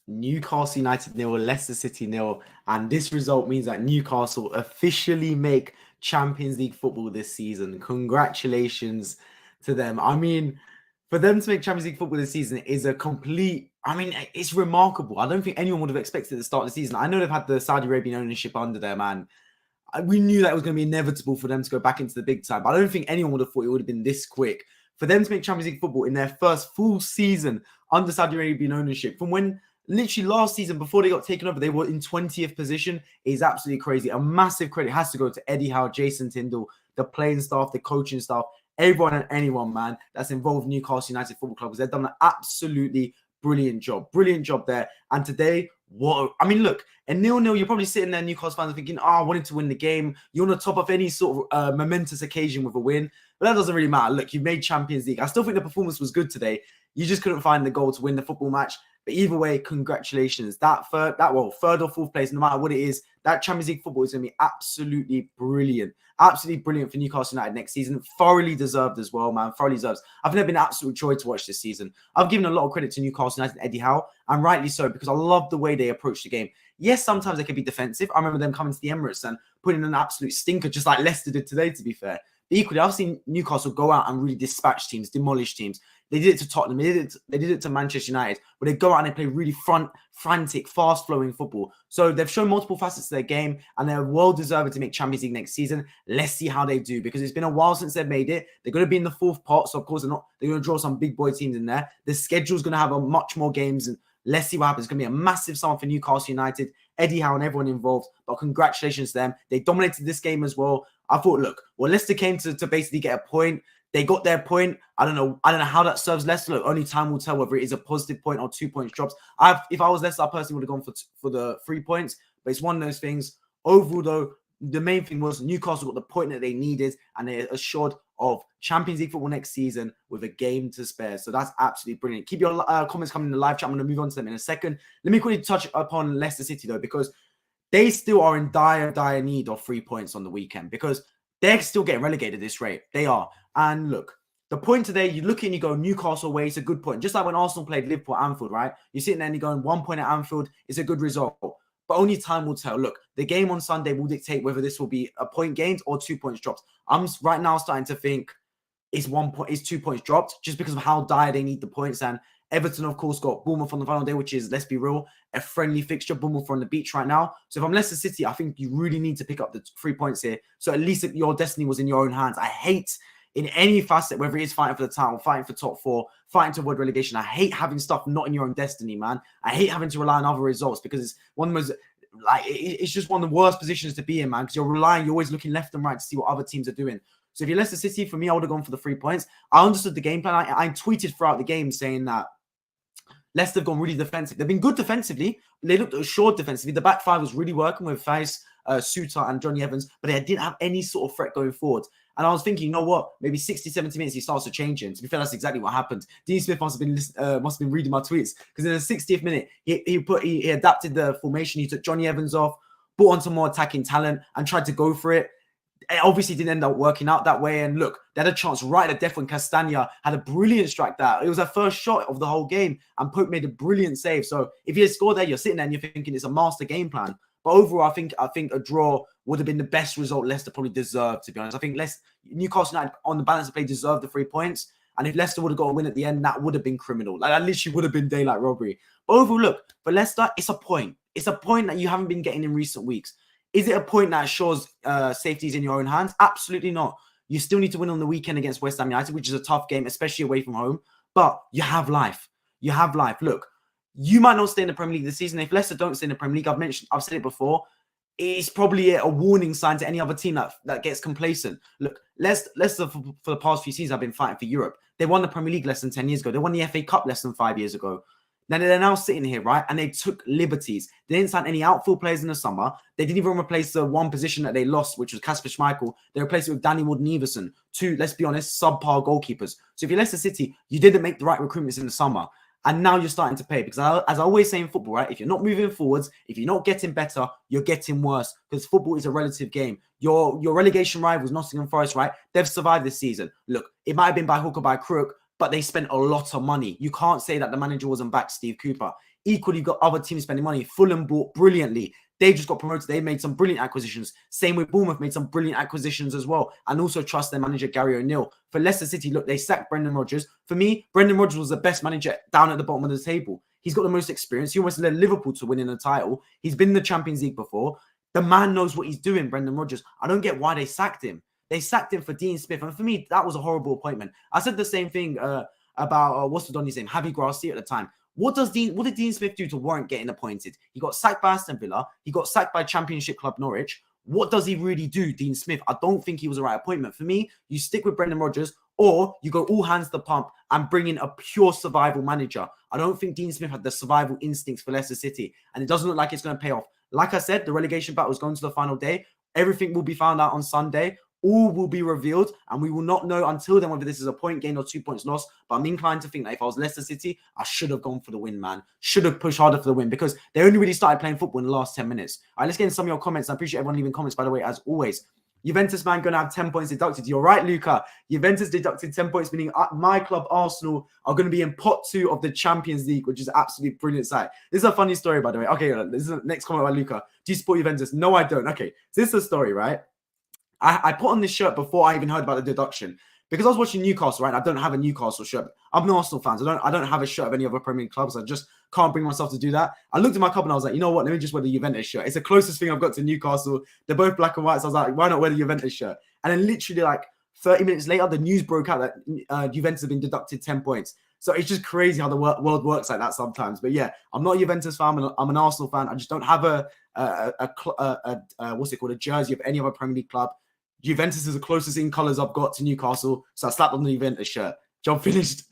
Newcastle United 0, Leicester City 0, and this result means that Newcastle officially make Champions League football this season. Congratulations to them. I mean, for them to make Champions League football this season is a complete, I mean, it's remarkable. I don't think anyone would have expected at the start of the season. I know they've had the Saudi Arabian ownership under them, and we knew that it was going to be inevitable for them to go back into the big time. But I don't think anyone would have thought it would have been this quick. For them to make Champions League football in their first full season under Saudi Arabian ownership, from when literally last season, before they got taken over, they were in 20th position, is absolutely crazy. A massive credit has to go to Eddie Howe, Jason Tyndall, the playing staff, the coaching staff, everyone and anyone, man, that's involved in Newcastle United Football Club, because they've done an absolutely brilliant job. Brilliant job there. And today, I mean, look, a 0-0, you're probably sitting there, Newcastle fans, thinking, I wanted to win the game. You're on the top of any sort of momentous occasion with a win. But that doesn't really matter. Look, you've made Champions League. I still think the performance was good today. You just couldn't find the goal to win the football match. But either way, congratulations. That third or fourth place, no matter what it is, that Champions League football is going to be absolutely brilliant. Absolutely brilliant for Newcastle United next season. Thoroughly deserved as well, man. Thoroughly deserves. I've never been an absolute joy to watch this season. I've given a lot of credit to Newcastle United and Eddie Howe, and rightly so, because I love the way they approach the game. Yes, sometimes they can be defensive. I remember them coming to the Emirates and putting an absolute stinker, just like Leicester did today, to be fair. But equally, I've seen Newcastle go out and really dispatch teams, demolish teams. They did it to Tottenham. They did it to Manchester United, where they go out and they play really frantic, fast-flowing football. So they've shown multiple facets to their game, and they're well-deserved to make Champions League next season. Let's see how they do, because it's been a while since they've made it. They're going to be in the fourth pot, so of course they're going to draw some big boy teams in there. The schedule's going to have much more games, and let's see what happens. It's going to be a massive summer for Newcastle United, Eddie Howe and everyone involved. But congratulations to them. They dominated this game as well. I thought, look, well, Leicester came to basically get a point. They got their point. I don't know how that serves Leicester. Look, only time will tell whether it is a positive point or 2 points drops. If I was Leicester, I personally would have gone for the 3 points. But it's one of those things. Overall, though, the main thing was Newcastle got the point that they needed, and they're assured of Champions League football next season with a game to spare. So that's absolutely brilliant. Keep your comments coming in the live chat. I'm going to move on to them in a second. Let me quickly touch upon Leicester City, though, because they still are in dire need of 3 points on the weekend, because they're still getting relegated at this rate. They are. And look, the point today, you look and you go, Newcastle away, it's a good point. Just like when Arsenal played Liverpool at Anfield, right? You're sitting there and you're going, 1 point at Anfield is a good result. But only time will tell. Look, the game on Sunday will dictate whether this will be a point gained or 2 points dropped. I'm right now starting to think it's 2 points dropped, just because of how dire they need the points. And Everton, of course, got Bournemouth on the final day, which is, let's be real, a friendly fixture. Bournemouth are on the beach right now. So if I'm Leicester City, I think you really need to pick up the 3 points here. So at least your destiny was in your own hands. I hate in any facet, whether it is fighting for the title, fighting for top 4, fighting to avoid relegation. I hate having stuff not in your own destiny, man. I hate having to rely on other results, because it's one of the most, it's just one of the worst positions to be in, man, because you're always looking left and right to see what other teams are doing. So if you're Leicester City, for me, I would have gone for the 3 points. I understood the game plan. I tweeted throughout the game saying that Leicester have gone really defensive. They've been good defensively. They looked assured defensively. The back five was really working with Fais, Suter and Johnny Evans, but they didn't have any sort of threat going forward. And I was thinking, you know what? Maybe 60, 70 minutes, he starts to change it. To be fair, that's exactly what happened. Dean Smith must have been reading my tweets, because in the 60th minute, he adapted the formation. He took Johnny Evans off, brought on some more attacking talent, and tried to go for it. It obviously didn't end up working out that way. And look, they had a chance right at death when Castagna had a brilliant strike there. It was their first shot of the whole game, and Pope made a brilliant save. So if he had scored there, you're sitting there and you're thinking it's a master game plan. But overall, I think a draw would have been the best result Leicester probably deserved, to be honest. I think Newcastle United, on the balance of play, deserved the 3 points. And if Leicester would have got a win at the end, that would have been criminal. Like, that literally would have been daylight robbery. But overall, look, for Leicester, it's a point. It's a point that you haven't been getting in recent weeks. Is it a point that shows safety is in your own hands? Absolutely not. You still need to win on the weekend against West Ham United, which is a tough game, especially away from home. But you have life. You have life. Look, you might not stay in the Premier League this season. If Leicester don't stay in the Premier League, I've said it before, it's probably a warning sign to any other team that gets complacent. Look, Leicester for the past few seasons have been fighting for Europe. They won the Premier League less than 10 years ago. They won the FA Cup less than 5 years ago. Now they're now sitting here, right? And they took liberties. They didn't sign any outfield players in the summer. They didn't even replace the one position that they lost, which was Kasper Schmeichel. They replaced it with Danny Wood-Neverson, two, let's be honest, subpar goalkeepers. So if you're Leicester City, you didn't make the right recruitments in the summer. And now you're starting to pay. Because as I always say in football, right? If you're not moving forwards, if you're not getting better, you're getting worse. Because football is a relative game. Your relegation rivals, Nottingham Forest, right? They've survived this season. Look, it might have been by hook or by crook, but they spent a lot of money. You can't say that the manager wasn't back, Steve Cooper. Equally, you've got other teams spending money. Fulham bought brilliantly. They just got promoted. They made some brilliant acquisitions. Same with Bournemouth, made some brilliant acquisitions as well. And also trust their manager, Gary O'Neill. For Leicester City, look, they sacked Brendan Rodgers. For me, Brendan Rodgers was the best manager down at the bottom of the table. He's got the most experience. He almost led Liverpool to winning a title. He's been in the Champions League before. The man knows what he's doing, Brendan Rodgers. I don't get why they sacked him. They sacked him for Dean Smith. And for me, that was a horrible appointment. I said the same thing about, what's the Donny's name? Javi Gracia at the time. What did Dean Smith do to warrant getting appointed? He got sacked by Aston Villa. He got sacked by Championship club Norwich. What does he really do, Dean Smith? I don't think he was the right appointment. For me, you stick with Brendan Rodgers or you go all hands to the pump and bring in a pure survival manager. I don't think Dean Smith had the survival instincts for Leicester City, and it doesn't look like it's going to pay off. Like I said, the relegation battle is going to the final day. Everything will be found out on Sunday. All will be revealed, and we will not know until then whether this is a point gained or 2 points lost. But I'm inclined to think that if I was Leicester City, I should have gone for the win, man. Should have pushed harder for the win because they only really started playing football in the last 10 minutes. All right, let's get in some of your comments. I appreciate everyone leaving comments, by the way, as always. Juventus, man, going to have 10 points deducted. You're right, Luca. Juventus deducted 10 points, meaning my club, Arsenal, are going to be in pot 2 of the Champions League, which is absolutely brilliant sight. This is a funny story, by the way. Okay, this is the next comment by Luca. Do you support Juventus? No, I don't. Okay, so this is a story, right? I put on this shirt before I even heard about the deduction because I was watching Newcastle, right? I don't have a Newcastle shirt. I'm an Arsenal fan, so I don't have a shirt of any other Premier League clubs. I just can't bring myself to do that. I looked at my club and I was like, you know what? Let me just wear the Juventus shirt. It's the closest thing I've got to Newcastle. They're both black and white, so I was like, why not wear the Juventus shirt? And then literally like 30 minutes later, the news broke out that Juventus have been deducted 10 points. So it's just crazy how the world works like that sometimes. But yeah, I'm not a Juventus fan. I'm an Arsenal fan. I just don't have what's it called? A jersey of any other Premier League club. Juventus is the closest in colours I've got to Newcastle, so I slapped on the Juventus shirt. Job finished.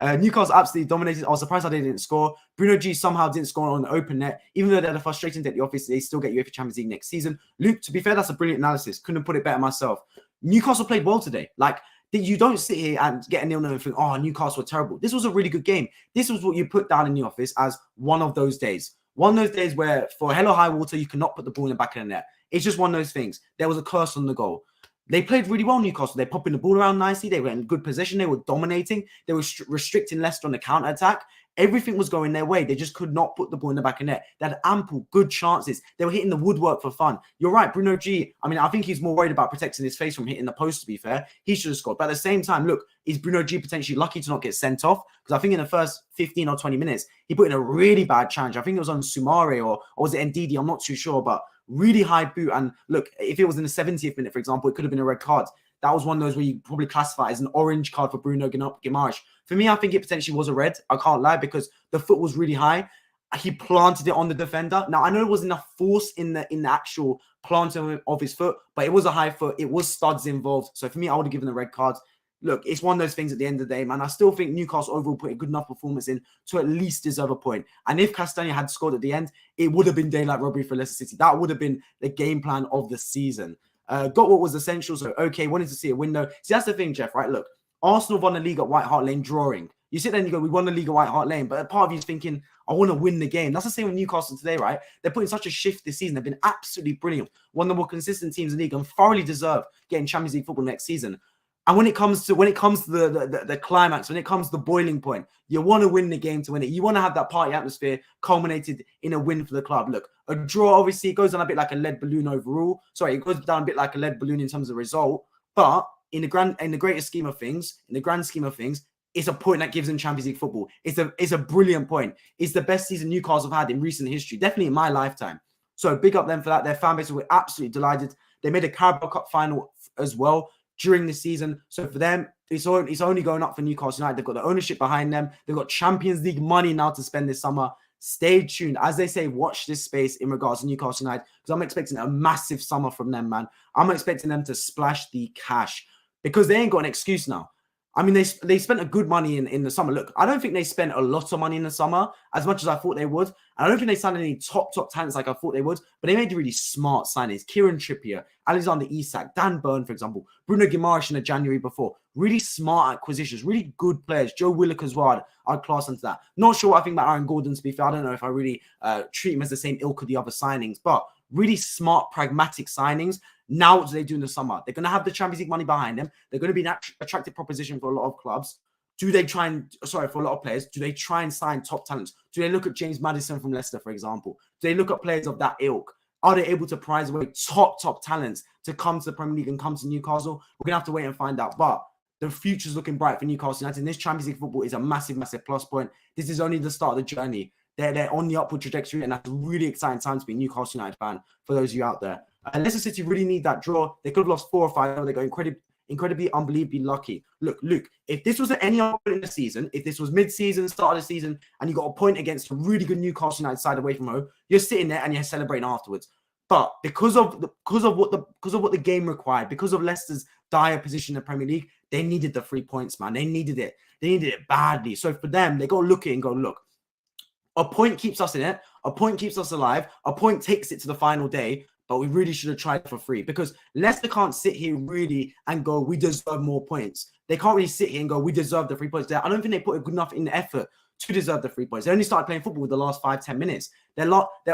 Newcastle absolutely dominated. I was surprised how they didn't score. Bruno G somehow didn't score on the open net. Even though they had a frustrating day at the office, they still get UEFA Champions League next season. Luke, to be fair, that's a brilliant analysis. Couldn't have put it better myself. Newcastle played well today. Like, you don't sit here and get a 0-0 and think, oh, Newcastle were terrible. This was a really good game. This was what you put down in the office as one of those days. One of those days where, for hell or high water, you cannot put the ball in the back of the net. It's just one of those things. There was a curse on the goal. They played really well, Newcastle. They're popping the ball around nicely. They were in good position. They were dominating. They were restricting Leicester on the counter-attack. Everything was going their way. They just could not put the ball in the back of net. They had ample, good chances. They were hitting the woodwork for fun. You're right, Bruno G. I mean, I think he's more worried about protecting his face from hitting the post, to be fair. He should have scored. But at the same time, look, is Bruno G potentially lucky to not get sent off? Because I think in the first 15 or 20 minutes, he put in a really bad challenge. I think it was on Sumare or was it Ndidi? I'm not too sure, but really high boot. And look, if it was in the 70th minute, for example, it could have been a red card. That was one of those where you probably classify as an orange card for Bruno Guimaraes. For me, I think it potentially was a red. I can't lie because the foot was really high. He planted it on the defender. Now, I know there wasn't enough force in the actual planting of his foot, but it was a high foot. It was studs involved. So for me, I would have given a red card. Look, it's one of those things at the end of the day, man. I still think Newcastle overall put a good enough performance in to at least deserve a point. And if Castagna had scored at the end, it would have been daylight robbery for Leicester City. That would have been the game plan of the season. Got what was essential. So, okay, wanted to see a window. See, that's the thing, Jeff, right? Look, Arsenal won the league at White Hart Lane drawing. You sit there and you go, we won the league at White Hart Lane. But a part of you is thinking, I want to win the game. That's the same with Newcastle today, right? They're putting such a shift this season. They've been absolutely brilliant. One of the more consistent teams in the league and thoroughly deserve getting Champions League football next season. And when it comes to the climax, when it comes to the boiling point, you want to win the game to win it. You want to have that party atmosphere culminated in a win for the club. Look, a draw, obviously, it goes down a bit like a lead balloon overall. Sorry, it goes down a bit like a lead balloon in terms of result. But in the greater scheme of things, in the grand scheme of things, it's a point that gives them Champions League football. It's a brilliant point. It's the best season Newcastle have had in recent history, definitely in my lifetime. So big up them for that. Their fan base were absolutely delighted. They made a Carabao Cup final as well during the season. So for them, it's only going up for Newcastle United. They've got the ownership behind them. They've got Champions League money now to spend this summer. Stay tuned. As they say, watch this space in regards to Newcastle United because I'm expecting a massive summer from them, man. I'm expecting them to splash the cash because they ain't got an excuse now. I mean, they spent a good money in the summer. Look, I don't think they spent a lot of money in the summer as much as I thought they would. I don't think they signed any top talents like I thought they would, but they made really smart signings. Kieran Trippier, Alexander Isak, Dan Burn, for example, Bruno Guimaraes in the January before. Really smart acquisitions, really good players. Joe Willock as well. I'd class into that. Not sure what I think about Aaron Gordon, to be fair. I don't know if I really treat him as the same ilk of the other signings, but really smart, pragmatic signings. Now, what do they do in the summer? They're going to have the Champions League money behind them. They're going to be an attractive proposition for a lot of clubs. do they try and, sorry, for a lot of players, do they try and sign top talents? Do they look at James Maddison from Leicester, for example? Do they look at players of that ilk? Are they able to prize away top talents to come to the Premier League and come to Newcastle? We're going to have to wait and find out. But the future's looking bright for Newcastle United. And this Champions League football is a massive, massive plus point. This is only the start of the journey. They're on the upward trajectory, and that's a really exciting time to be a Newcastle United fan for those of you out there. Leicester City really need that draw. They could have lost 4 or 5. They got incredibly, unbelievably lucky. Look, Luke, if this was at any other point in the season, if this was mid-season, start of the season, and you got a point against a really good Newcastle United side away from home, you're sitting there and you're celebrating afterwards. But because of what the game required, because of Leicester's dire position in the Premier League, they needed the 3 points, man. They needed it. They needed it badly. So for them, they got to look at it and go, look, a point keeps us in it. A point keeps us alive. A point takes it to the final day. But we really should have tried for free, because Leicester can't sit here really and go, we deserve more points. They can't really sit here and go, we deserve the 3 points there. I don't think they put a good enough in the effort to deserve the 3 points. They only started playing football with the last 5-10 minutes. Their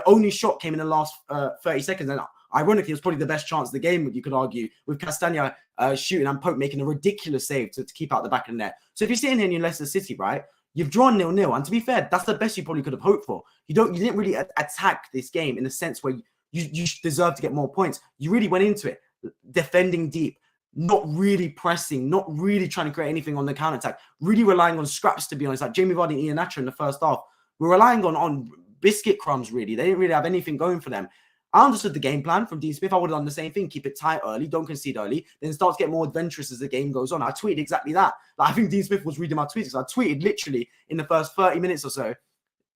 only shot came in the last 30 seconds. And ironically, it was probably the best chance of the game, you could argue, with Castagna shooting and Pope making a ridiculous save to keep out the back of the net. So if you're sitting here in your Leicester City, right, you've drawn 0-0. And to be fair, that's the best you probably could have hoped for. You didn't really attack this game in the sense where you deserve to get more points. You really went into it defending deep, not really pressing, not really trying to create anything on the counter-attack, really relying on scraps, to be honest. Like Jamie Vardy and Iheanacho in the first half, we're relying on biscuit crumbs, really. They didn't really have anything going for them. I understood the game plan from Dean Smith. I would have done the same thing. Keep it tight early, don't concede early, then start to get more adventurous as the game goes on. I tweeted exactly that. Like, I think Dean Smith was reading my tweets. I tweeted literally in the first 30 minutes or so,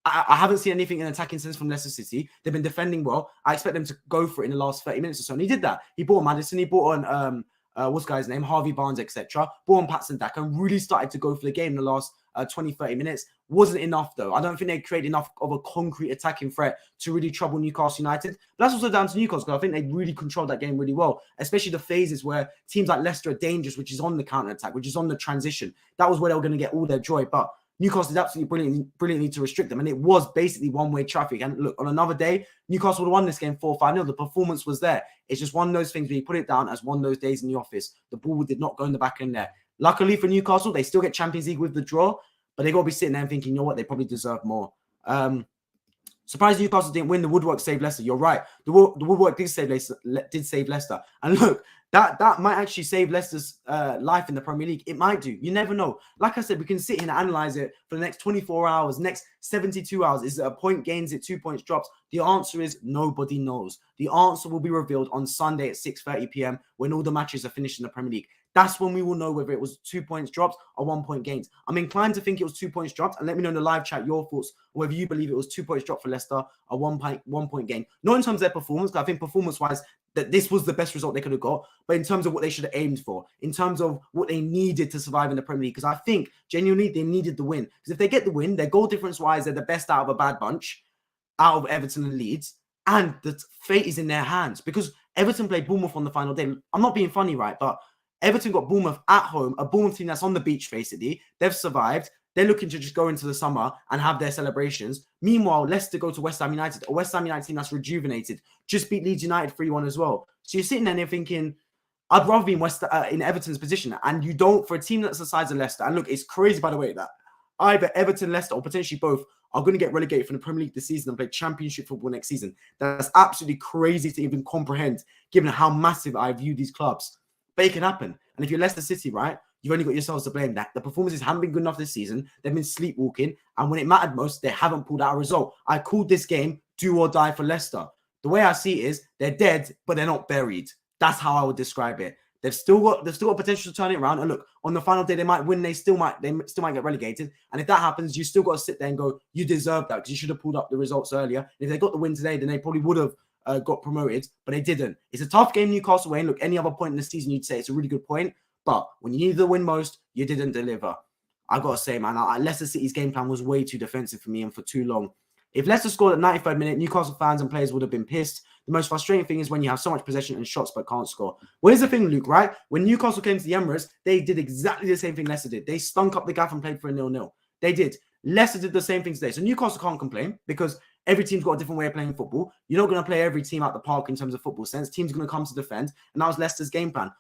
I haven't seen anything in attacking sense from Leicester City. They've been defending well. I expect them to go for it in the last 30 minutes or so. And he did that. He brought on Maddison. He brought on, what's the guy's name? Harvey Barnes, etc. Brought on Patson Daka and really started to go for the game in the last 20, 30 minutes. Wasn't enough, though. I don't think they created enough of a concrete attacking threat to really trouble Newcastle United. But that's also down to Newcastle, because I think they really controlled that game really well, especially the phases where teams like Leicester are dangerous, which is on the counter-attack, which is on the transition. That was where they were going to get all their joy. But Newcastle did absolutely brilliantly to restrict them. And it was basically one-way traffic. And look, on another day, Newcastle would have won this game 4-5-0. The performance was there. It's just one of those things where you put it down as one of those days in the office. The ball did not go in the back end there. Luckily for Newcastle, they still get Champions League with the draw. But they got to be sitting there and thinking, you know what, they probably deserve more. Surprised Newcastle didn't win. The woodwork saved Leicester. You're right. The woodwork did save Leicester. And look, that might actually save Leicester's life in the Premier League. It might do. You never know. Like I said, we can sit here and analyze it for the next 24 hours, next 72 hours. Is it a point gains? It 2 points drops? The answer is nobody knows. The answer will be revealed on Sunday at 6:30 p.m. when all the matches are finished in the Premier League. That's when we will know whether it was 2 points drops or 1 point gains. I'm inclined to think it was 2 points dropped. And let me know in the live chat your thoughts on whether you believe it was 2 points dropped for Leicester or 1 point gain. Not in terms of their performance, because I think performance-wise, that this was the best result they could have got, but in terms of what they should have aimed for, in terms of what they needed to survive in the Premier League. Because I think, genuinely, they needed the win. Because if they get the win, their goal difference-wise, they're the best out of a bad bunch, out of Everton and Leeds. And the fate is in their hands. Because Everton played Bournemouth on the final day. I'm not being funny, right? But Everton got Bournemouth at home, a Bournemouth team that's on the beach, basically. They've survived. They're looking to just go into the summer and have their celebrations. Meanwhile, Leicester go to West Ham United, a West Ham United team that's rejuvenated. Just beat Leeds United 3-1 as well. So you're sitting there and you're thinking, I'd rather be in Everton's position. And you don't, for a team that's the size of Leicester. And look, it's crazy, by the way, that either Everton, Leicester, or potentially both are going to get relegated from the Premier League this season and play Championship football next season. That's absolutely crazy to even comprehend, given how massive I view these clubs. But it can happen. And if you're Leicester City, right, you've only got yourselves to blame. That the performances haven't been good enough this season. They've been sleepwalking. And when it mattered most, they haven't pulled out a result. I called this game do or die for Leicester. The way I see it is they're dead, but they're not buried. That's how I would describe it. They've still got potential to turn it around. And look, on the final day, they might win. They still might get relegated. And if that happens, you still got to sit there and go, you deserve that because you should have pulled up the results earlier. And if they got the win today, then they probably would have got promoted, but they didn't. It's a tough game, Newcastle way. And look, any other point in the season, you'd say it's a really good point. But when you needed to win most, you didn't deliver. I got to say, man, Leicester City's game plan was way too defensive for me and for too long. If Leicester scored at 93rd minute, Newcastle fans and players would have been pissed. The most frustrating thing is when you have so much possession and shots but can't score. Well, here's the thing, Luke, right? When Newcastle came to the Emirates, they did exactly the same thing Leicester did. They stunk up the gaff and played for a 0-0. They did. Leicester did the same thing today. So Newcastle can't complain because every team's got a different way of playing football. You're not going to play every team out the park in terms of football sense. Teams are going to come to defend. And that was Leicester's game plan.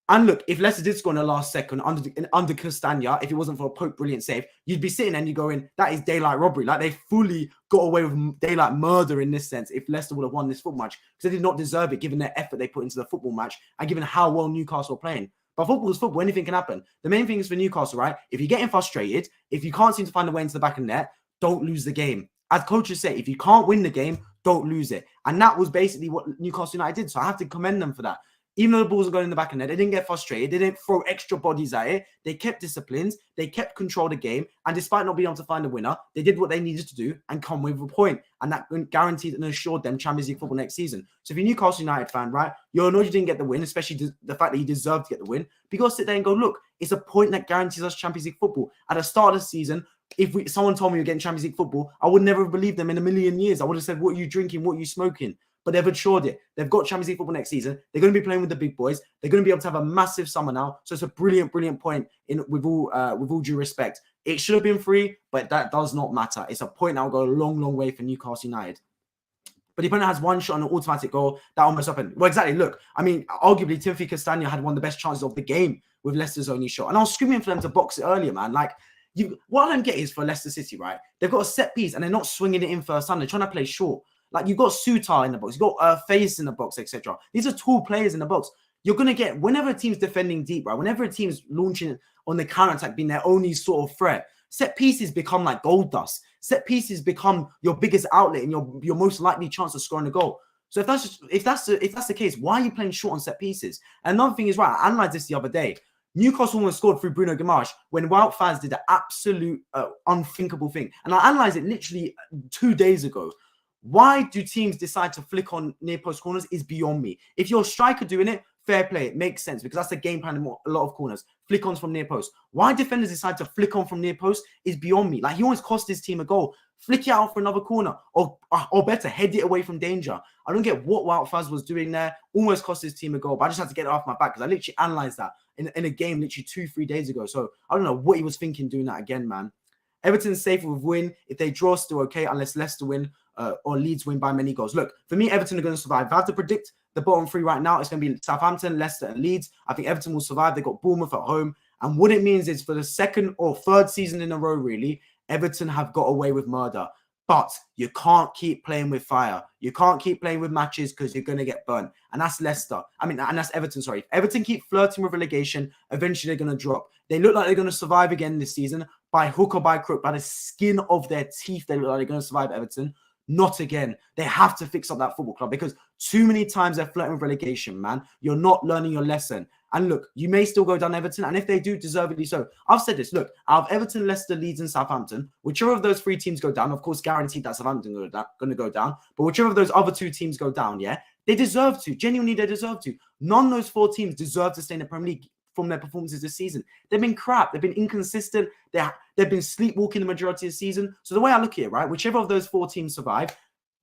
And look, if Leicester did score in the last second under Castagna, if it wasn't for a Pope brilliant save, you'd be sitting and you're going, that is daylight robbery. Like, they fully got away with daylight murder in this sense if Leicester would have won this football match, because they did not deserve it given their effort they put into the football match and given how well Newcastle were playing. But football is football. Anything can happen. The main thing is for Newcastle, right? If you're getting frustrated, if you can't seem to find a way into the back of the net, don't lose the game. As coaches say, if you can't win the game, don't lose it. And that was basically what Newcastle United did. So I have to commend them for that. Even though the balls are going in the back of the net, they didn't get frustrated. They didn't throw extra bodies at it. They kept disciplines. They kept control of the game. And despite not being able to find a winner, they did what they needed to do and come with a point. And that guaranteed and assured them Champions League football next season. So if you're a Newcastle United fan, right, you're annoyed you didn't get the win, especially the fact that you deserved to get the win. But you got to sit there and go, look, it's a point that guarantees us Champions League football. At the start of the season, if someone told me you're getting Champions League football, I would never have believed them in a million years. I would have said, what are you drinking? What are you smoking? But they've assured it. They've got Champions League football next season. They're going to be playing with the big boys. They're going to be able to have a massive summer now. So it's a brilliant, brilliant point with all due respect. It should have been free, but that does not matter. It's a point that will go a long, long way for Newcastle United. But the opponent has one shot on an automatic goal that almost happened. Well, exactly. Look, I mean, arguably, Timothy Castagna had one of the best chances of the game with Leicester's only shot. And I was screaming for them to box it earlier, man. Like, what I don't get is for Leicester City, right? They've got a set piece and they're not swinging it in first time. They're trying to play short. Like, you've got Sutar in the box, you've got Face in the box, etc. These are tall players in the box. You're going to get, whenever a team's defending deep, right, whenever a team's launching on the counter-attack being their only sort of threat, set pieces become like gold dust. Set pieces become your biggest outlet and your most likely chance of scoring a goal. So if that's the case, why are you playing short on set pieces? And another thing is, right, I analysed this the other day. Newcastle almost scored through Bruno Guimaraes when Wout Faz did the absolute unthinkable thing. And I analysed it literally 2 days ago. Why do teams decide to flick on near post corners is beyond me. If you're a striker doing it, fair play. It makes sense because that's the game plan in a lot of corners. Flick ons from near post. Why defenders decide to flick on from near post is beyond me. Like, he almost cost his team a goal. Flick it out for another corner or better, head it away from danger. I don't get what Wout Faz was doing there. Almost cost his team a goal, but I just had to get it off my back because I literally analysed that in a game literally 2-3 days ago. So I don't know what he was thinking doing that again, man. Everton's safe with win. If they draw, still okay, unless Leicester win or Leeds win by many goals. Look, for me, Everton are going to survive. If I have to predict the bottom three right now, it's going to be Southampton, Leicester, and Leeds. I think Everton will survive. They've got Bournemouth at home. And what it means is for the second or third season in a row, really, Everton have got away with murder. But you can't keep playing with fire. You can't keep playing with matches because you're going to get burnt. And that's Leicester. And that's Everton, sorry. If Everton keep flirting with relegation, eventually they're going to drop. They look like they're going to survive again this season by hook or by crook, by the skin of their teeth. They look like they're going to survive Everton. Not again. They have to fix up that football club because too many times they're flirting with relegation, man. You're not learning your lesson. And look, you may still go down Everton. And if they do, deservedly so. I've said this. Look, out of Everton, Leicester, Leeds, and Southampton, whichever of those three teams go down, of course, guaranteed that Southampton are going to go down. But whichever of those other two teams go down, yeah, they deserve to. Genuinely, they deserve to. None of those four teams deserve to stay in the Premier League from their performances this season. They've been crap. They've been inconsistent. They've been sleepwalking the majority of the season. So the way I look at it, right, whichever of those four teams survive,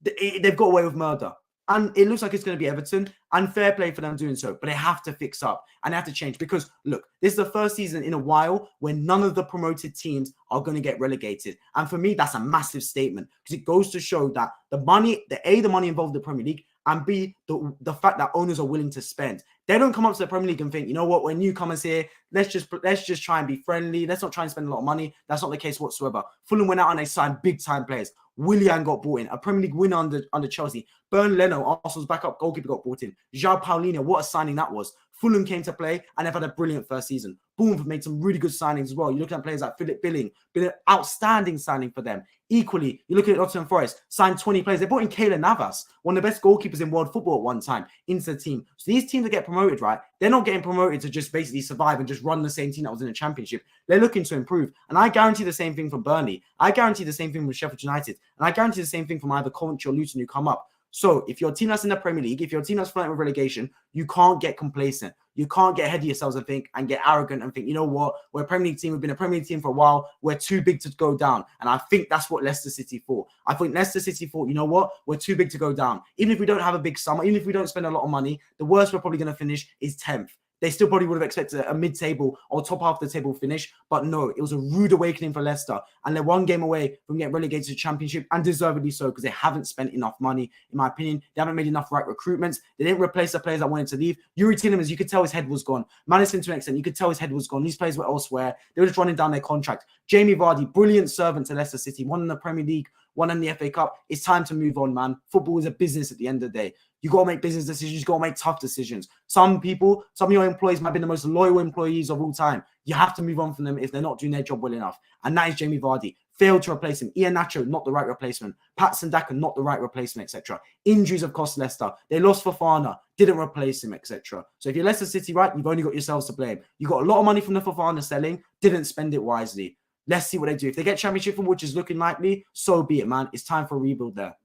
they've got away with murder. And it looks like it's going to be Everton, and fair play for them doing so. But they have to fix up and they have to change because, look, this is the first season in a while when none of the promoted teams are going to get relegated. And for me, that's a massive statement because it goes to show that the money involved in the Premier League, and B, the fact that owners are willing to spend. They don't come up to the Premier League and think, you know what, when newcomers here, let's just try and be friendly. Let's not try and spend a lot of money. That's not the case whatsoever. Fulham went out and they signed big-time players. Willian got bought in, a Premier League winner under Chelsea. Bern Leno, Arsenal's backup goalkeeper, got bought in. João Paulinho, what a signing that was. Fulham came to play and they've had a brilliant first season. Bournemouth made some really good signings as well. You look at players like Philip Billing, been an outstanding signing for them. Equally, you look at Nottingham Forest, signed 20 players. They brought in Keylor Navas, one of the best goalkeepers in world football at one time, into the team. So these teams that get promoted, right, they're not getting promoted to just basically survive and just run the same team that was in the Championship. They're looking to improve. And I guarantee the same thing from Burnley. I guarantee the same thing from Sheffield United. And I guarantee the same thing from either Coventry or Luton who come up. So if you're a team that's in the Premier League, if you're a team that's flirting with relegation, you can't get complacent. You can't get ahead of yourselves and get arrogant and think, you know what, we're a Premier League team. We've been a Premier League team for a while. We're too big to go down. And I think that's what Leicester City thought. I think Leicester City thought, you know what, we're too big to go down. Even if we don't have a big summer, even if we don't spend a lot of money, the worst we're probably going to finish is 10th. They still probably would have expected a mid-table or top half of the table finish. But no, it was a rude awakening for Leicester. And they're one game away from getting relegated to the Championship, and deservedly so, because they haven't spent enough money, in my opinion. They haven't made enough right recruitments. They didn't replace the players that wanted to leave. Yuri Tielemans, you could tell his head was gone. Madison, to an extent, you could tell his head was gone. These players were elsewhere. They were just running down their contract. Jamie Vardy, brilliant servant to Leicester City, one in the Premier League, one in the FA Cup. It's time to move on, man. Football is a business at the end of the day. You got to make business decisions. You got to make tough decisions. Some of your employees might be the most loyal employees of all time. You have to move on from them if they're not doing their job well enough. And that is Jamie Vardy. Failed to replace him. Ian Nacho, not the right replacement. Patson Daka, not the right replacement, etc. Injuries have cost Leicester. They lost Fofana, didn't replace him, etc. So if you're Leicester City, right, you've only got yourselves to blame. You got a lot of money from the Fofana selling, didn't spend it wisely. Let's see what they do. If they get Championship football, which is looking likely, so be it, man. It's time for a rebuild there.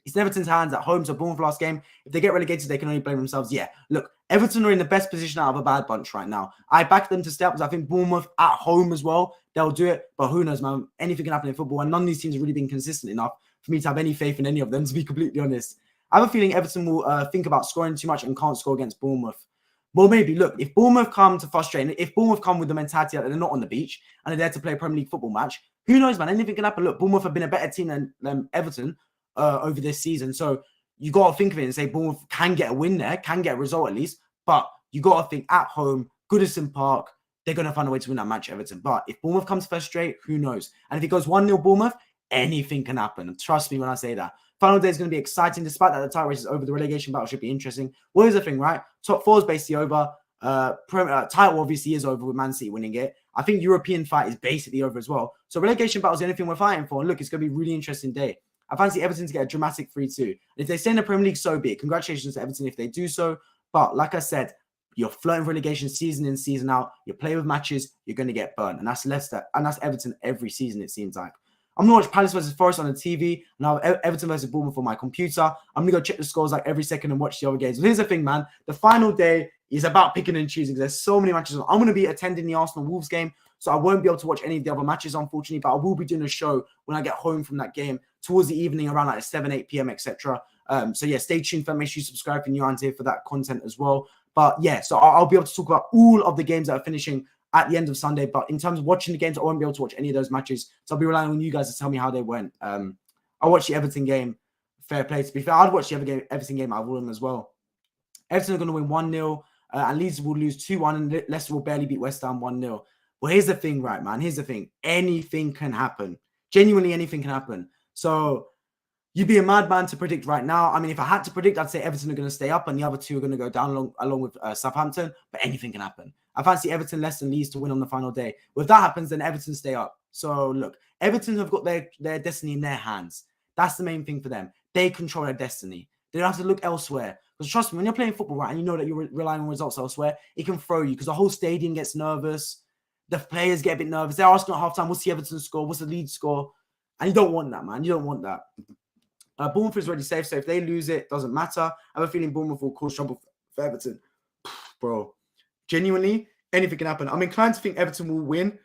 It's in Everton's hands at home, so Bournemouth last game. If they get relegated, they can only blame themselves. Yeah, look, Everton are in the best position out of a bad bunch right now. I back them to stay up because I think Bournemouth at home as well, they'll do it. But who knows, man? Anything can happen in football, and none of these teams have really been consistent enough for me to have any faith in any of them, to be completely honest. I have a feeling Everton will think about scoring too much and can't score against Bournemouth. Well, maybe, look, if Bournemouth come to frustrate, if Bournemouth come with the mentality that they're not on the beach and they're there to play a Premier League football match, who knows, man? Anything can happen. Look, Bournemouth have been a better team than Everton over this season. So you got to think of it and say Bournemouth can get a win there, can get a result at least. But you got to think at home, Goodison Park, they're going to find a way to win that match, Everton. But if Bournemouth comes first straight, who knows? And if it goes 1-0 Bournemouth, anything can happen. And trust me when I say that. Final day is going to be exciting. Despite that, the title race is over. The relegation battle should be interesting. Well, here's the thing, right? Top four is basically over. Title obviously is over with Man City winning it. I think European fight is basically over as well. So relegation battle is the only thing we're fighting for. And look, it's going to be a really interesting day. I fancy Everton to get a dramatic 3-2. And if they stay in the Premier League, so be it. Congratulations to Everton if they do so. But like I said, you're flirting relegation season in, season out. You play with matches, you're going to get burnt. And that's Leicester, and that's Everton every season, it seems like. I'm going to watch Palace versus Forest on the TV, and I'll have Everton versus Bournemouth on my computer. I'm going to go check the scores like every second and watch the other games. But here's the thing, man. The final day is about picking and choosing. There's so many matches on. I'm going to be attending the Arsenal-Wolves game, so I won't be able to watch any of the other matches, unfortunately, but I will be doing a show when I get home from that game towards the evening around like 7, 8 p.m., etc. So yeah, stay tuned for that. Make sure you subscribe if you're new around here for that content as well. But yeah, so I'll be able to talk about all of the games that are finishing at the end of Sunday. But in terms of watching the games, I won't be able to watch any of those matches. So I'll be relying on you guys to tell me how they went. I'll watch the Everton game. Fair play. To be fair, I'd watch the Everton game out of them as well. Everton are going to win 1-0. And Leeds will lose 2-1. And Leicester will barely beat West Ham 1-0. Well, here's the thing, right, man? Here's the thing. Anything can happen. Genuinely, anything can happen. So you'd be a madman to predict right now. I mean, if I had to predict, I'd say Everton are going to stay up and the other two are going to go down along with Southampton. But anything can happen. I fancy Everton, Leicester, and Leeds to win on the final day. Well, if that happens, then Everton stay up. So look, Everton have got their destiny in their hands. That's the main thing for them. They control their destiny. They don't have to look elsewhere. Because trust me, when you're playing football, right, and you know that you're relying on results elsewhere, it can throw you because the whole stadium gets nervous. The players get a bit nervous. They're asking at halftime, what's the Everton score? What's the Leeds score? And you don't want that, man. You don't want that. Bournemouth is already safe, so if they lose it, doesn't matter. I have a feeling Bournemouth will cause trouble for Everton. Bro, genuinely, anything can happen. I'm inclined to think Everton will win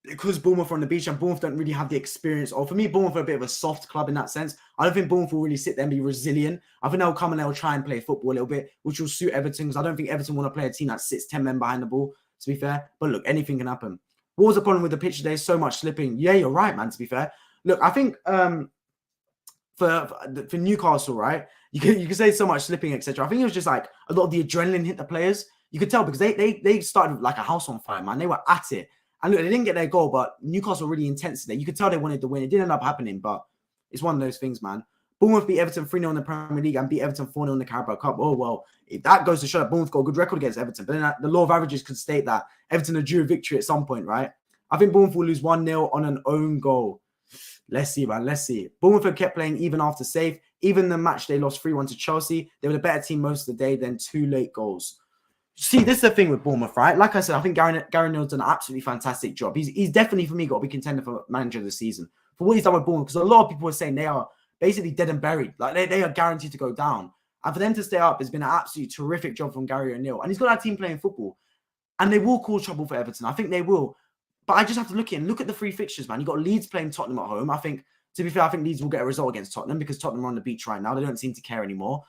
because Bournemouth are on the beach and Bournemouth don't really have the experience. Or for me, Bournemouth are a bit of a soft club in that sense. I don't think Bournemouth will really sit there and be resilient. I think they'll come and they'll try and play football a little bit, which will suit Everton because I don't think Everton want to play a team that sits 10 men behind the ball, to be fair. But look, anything can happen. What was the problem with the pitch today? So much slipping. Yeah, you're right, man, to be fair. Look, I think for Newcastle, right, you can say so much slipping, etc. I think it was just like a lot of the adrenaline hit the players. You could tell because they started like a house on fire, man. They were at it. And look, they didn't get their goal, but Newcastle were really intense today. You could tell they wanted to win. It didn't end up happening, but it's one of those things, man. Bournemouth beat Everton 3-0 in the Premier League and beat Everton 4-0 in the Carabao Cup. Oh, well, if that goes to show that Bournemouth got a good record against Everton. But then the law of averages could state that Everton are due a victory at some point, right? I think Bournemouth will lose 1-0 on an own goal. Let's see, man. Let's see. Bournemouth have kept playing even after safe. Even the match they lost 3-1 to Chelsea, they were the better team most of the day than 2 late goals. See, this is the thing with Bournemouth, right? Like I said, I think Gary Neville's done an absolutely fantastic job. He's definitely, for me, got to be contender for manager of the season. For what he's done with Bournemouth, because a lot of people are saying they are basically dead and buried. Like, they are guaranteed to go down. And for them to stay up has been an absolutely terrific job from Gary O'Neill. And he's got that team playing football. And they will cause trouble for Everton. I think they will. But I just have to look at the 3 fixtures, man. You've got Leeds playing Tottenham at home. I think, to be fair, I think Leeds will get a result against Tottenham because Tottenham are on the beach right now. They don't seem to care anymore.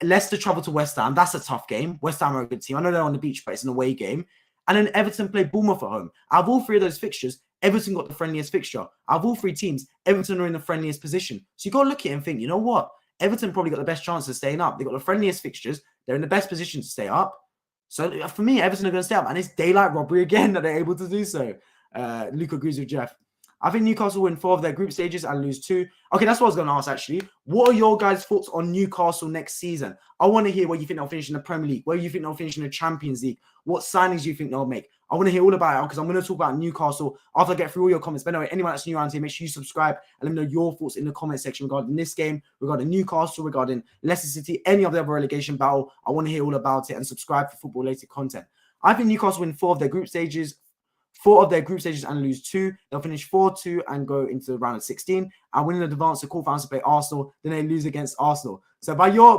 Leicester travel to West Ham. That's a tough game. West Ham are a good team. I know they're on the beach, but it's an away game. And then Everton play Bournemouth at home. Out of all three of those fixtures, Everton got the friendliest fixture. Out of all three teams, Everton are in the friendliest position. So you got to look at it and think, you know what? Everton probably got the best chance of staying up. They got the friendliest fixtures. They're in the best position to stay up. So for me, Everton are going to stay up. And it's daylight robbery again that they're able to do so. Luke agrees with Jeff. I think Newcastle win 4 of their group stages and lose 2. Okay, that's what I was going to ask, actually. What are your guys' thoughts on Newcastle next season? I want to hear where you think they'll finish in the Premier League, where you think they'll finish in the Champions League, what signings you think they'll make. I want to hear all about it because I'm going to talk about Newcastle after I get through all your comments. But anyway, anyone that's new around here, make sure you subscribe and let me know your thoughts in the comment section regarding this game, regarding Newcastle, regarding Leicester City, any of the other relegation battle. I want to hear all about it and subscribe for football-related content. I think Newcastle win 4 of their group stages. 4 of their group stages and lose 2. They'll finish 4-2 and go into the round of 16 and win in advance to quarterfinals to play Arsenal. Then they lose against Arsenal. So by your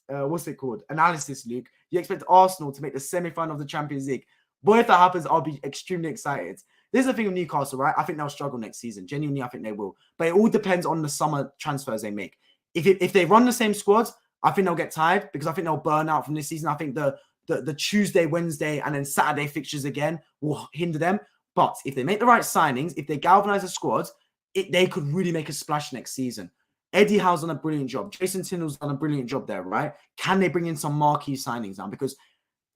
what's it called, analysis, Luke, you expect Arsenal to make the semi-final of the Champions League. Boy, if that happens, I'll be extremely excited. This is the thing with Newcastle, right? I think they'll struggle next season. Genuinely, I think they will. But it all depends on the summer transfers they make. If they run the same squads, I think they'll get tired because I think they'll burn out from this season. I think the Tuesday, Wednesday, and then Saturday fixtures again will hinder them. But if they make the right signings, if they galvanize the squads, they could really make a splash next season. Eddie Howe's done a brilliant job. Jason Tindall's done a brilliant job there, right? Can they bring in some marquee signings now? Because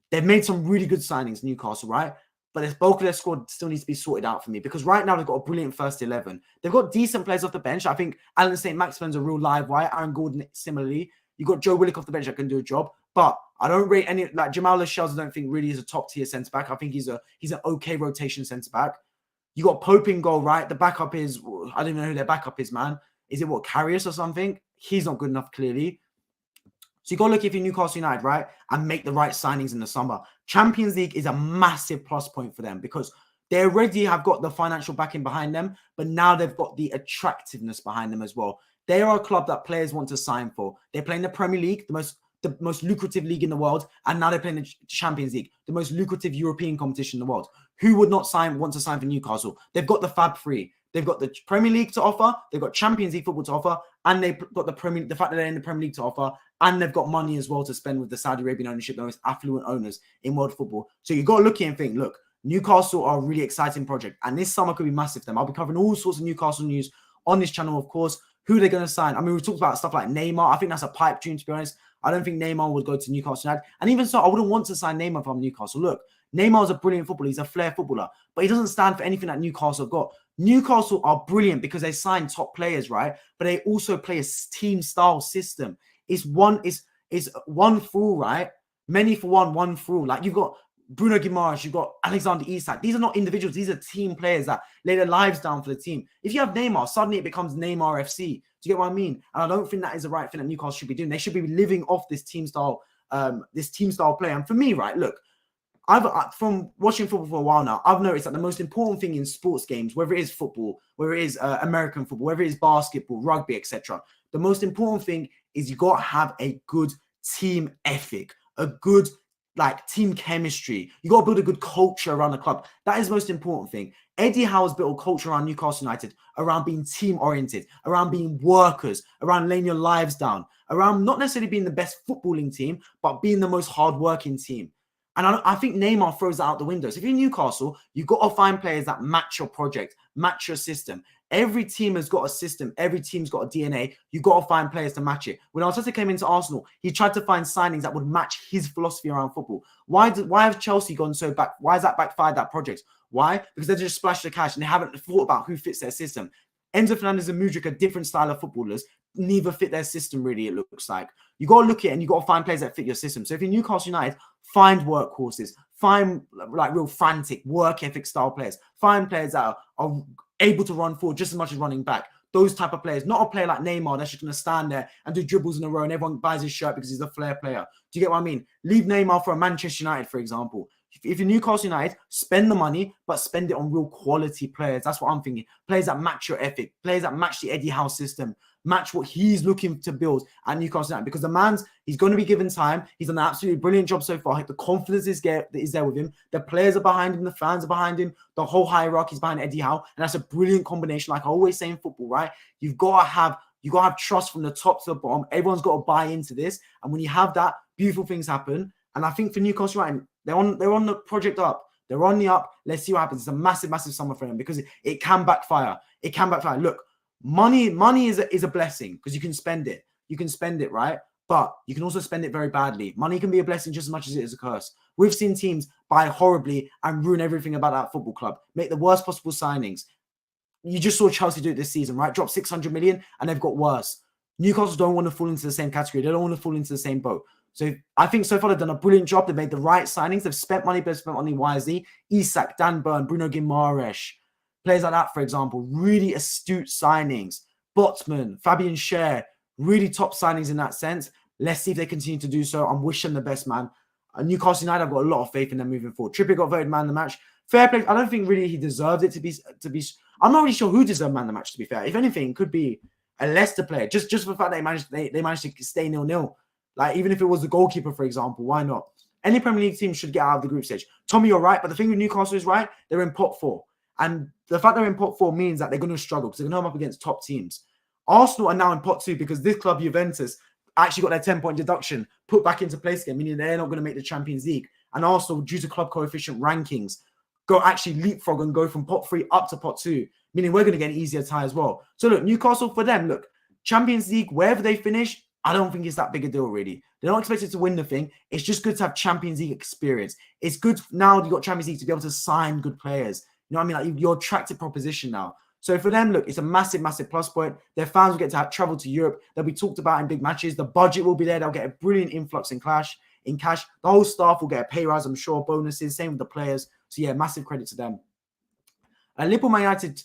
they've made some really good signings, Newcastle, right? But the bulk of their squad still needs to be sorted out for me because right now they've got a brilliant first 11. They've got decent players off the bench. I think Alan St. Maximin's a real live wire. Aaron Gordon, similarly. You've got Joe Willock off the bench that can do a job. But I don't rate any, like Jamal Lascelles, I don't think really is a top tier centre back. I think he's an okay rotation centre back. You got Pope in goal, right? The backup is, I don't even know who their backup is, man. Is it Karius or something? He's not good enough, clearly. So you got to look if you're Newcastle United, right? And make the right signings in the summer. Champions League is a massive plus point for them because they already have got the financial backing behind them, but now they've got the attractiveness behind them as well. They are a club that players want to sign for. They're playing the Premier League, the most lucrative league in the world, and now they're playing the Champions League, the most lucrative European competition in the world. Who would not want to sign for Newcastle? They've got the Fab Three. They've got the Premier League to offer, they've got Champions League football to offer, and they've got the fact that they're in the Premier League to offer, and they've got money as well to spend with the Saudi Arabian ownership, the most affluent owners in world football. So you've got to look here and think, look, Newcastle are a really exciting project, and this summer could be massive for them. I'll be covering all sorts of Newcastle news on this channel, of course. Who they're going to sign. I mean, we talked about stuff like Neymar. I think that's a pipe dream, to be honest. I don't think Neymar would go to Newcastle United. And even so, I wouldn't want to sign Neymar from Newcastle. Look, Neymar's a brilliant footballer. He's a flair footballer. But he doesn't stand for anything that Newcastle have got. Newcastle are brilliant because they sign top players, right? But they also play a team-style system. It's one for all, right? Many for one for all. Like, you've got Bruno Guimaraes, you've got Alexander Isak. These are not individuals. These are team players that lay their lives down for the team. If you have Neymar, suddenly it becomes Neymar FC. Do you get what I mean? And I don't think that is the right thing that Newcastle should be doing. They should be living off this team style play. And for me, right, look, from watching football for a while now, I've noticed that the most important thing in sports games, whether it is football, whether it is American football, whether it is basketball, rugby, etc., the most important thing is you got to have a good team ethic, a good team chemistry. You got to build a good culture around the club. That is the most important thing. Eddie Howe's built a culture around Newcastle United, around being team-oriented, around being workers, around laying your lives down, around not necessarily being the best footballing team, but being the most hard-working team. And I think Neymar throws that out the window. So if you're Newcastle, you've got to find players that match your project, match your system. Every team has got a system. Every team's got a DNA. You've got to find players to match it. When Arteta came into Arsenal, he tried to find signings that would match his philosophy around football. Why have Chelsea gone so back? Why has that backfired, that project? Why? Because they just splashed the cash and they haven't thought about who fits their system. Enzo Fernandez and Mudryk are different style of footballers. Neither fit their system, really, it looks like. You got to look at it and you got to find players that fit your system. So if you're Newcastle United, find workhorses, find real frantic work ethic style players, find players that are able to run forward just as much as running back. Those type of players, not a player like Neymar that's just going to stand there and do dribbles in a row and everyone buys his shirt because he's a flair player. Do you get what I mean? Leave Neymar for a Manchester United, for example. If you're Newcastle United, spend the money, but spend it on real quality players. That's what I'm thinking. Players that match your ethic, players that match the Eddie Howe system, match what he's looking to build at Newcastle United. Because he's going to be given time. He's done an absolutely brilliant job so far. The confidence is there with him. The players are behind him. The fans are behind him. The whole hierarchy is behind Eddie Howe. And that's a brilliant combination. Like I always say in football, right? You've got to You got to have trust from the top to the bottom. Everyone's got to buy into this. And when you have that, beautiful things happen. And I think for Newcastle United, they're on the project up. They're on the up. Let's see what happens. It's a massive, massive summer for them because it can backfire. It can backfire. Look, money is a blessing because you can spend it. You can spend it, right? But you can also spend it very badly. Money can be a blessing just as much as it is a curse. We've seen teams buy horribly and ruin everything about that football club. Make the worst possible signings. You just saw Chelsea do it this season, right? Drop 600 million and they've got worse. Newcastle don't want to fall into the same category. They don't want to fall into the same boat. So I think so far they've done a brilliant job. They've made the right signings. They've spent money, but spent money wisely. Isak, Dan Burn, Bruno Guimaraes, players like that, for example, really astute signings. Botman, Fabian Schär, really top signings in that sense. Let's see if they continue to do so. I'm wishing them the best, man. Newcastle United, I've got a lot of faith in them moving forward. Trippier got voted man of the match. Fair play. I don't think really he deserved it to be. I'm not really sure who deserved man of the match, to be fair. If anything, it could be a Leicester player. Just for the fact that they managed to stay 0-0. Like, even if it was the goalkeeper, for example, why not? Any Premier League team should get out of the group stage. Tommy, you're right. But the thing with Newcastle is, right, they're in pot 4. And the fact they're in pot 4 means that they're going to struggle because they're going to come up against top teams. Arsenal are now in pot 2 because this club, Juventus, actually got their 10-point deduction put back into place again, meaning they're not going to make the Champions League. And Arsenal, due to club coefficient rankings, go actually leapfrog and go from pot 3 up to pot 2, meaning we're going to get an easier tie as well. So look, Newcastle, for them, look, Champions League, wherever they finish, I don't think it's that big a deal, really. They're not expected to win the thing. It's just good to have Champions League experience. It's good now you've got Champions League to be able to sign good players. You know what I mean? Like, you're attractive proposition now. So for them, look, it's a massive, massive plus point. Their fans will get to travel to Europe. They'll be talked about in big matches. The budget will be there. They'll get a brilliant influx in cash. The whole staff will get a pay rise, I'm sure, bonuses. Same with the players. So yeah, massive credit to them. Liverpool Man United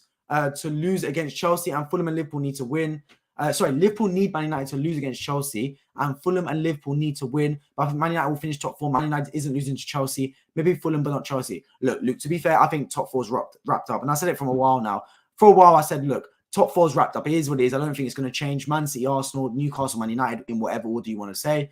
to lose against Chelsea, and Fulham and Liverpool need to win. Liverpool need Man United to lose against Chelsea, and Fulham and Liverpool need to win. But I think Man United will finish top 4. Man United isn't losing to Chelsea. Maybe Fulham, but not Chelsea. Look, to be fair, I think top 4's wrapped up. And I said it from a while now. For a while, I said, look, top 4's wrapped up. It is what it is. I don't think it's going to change. Man City, Arsenal, Newcastle, Man United, in whatever order you want to say.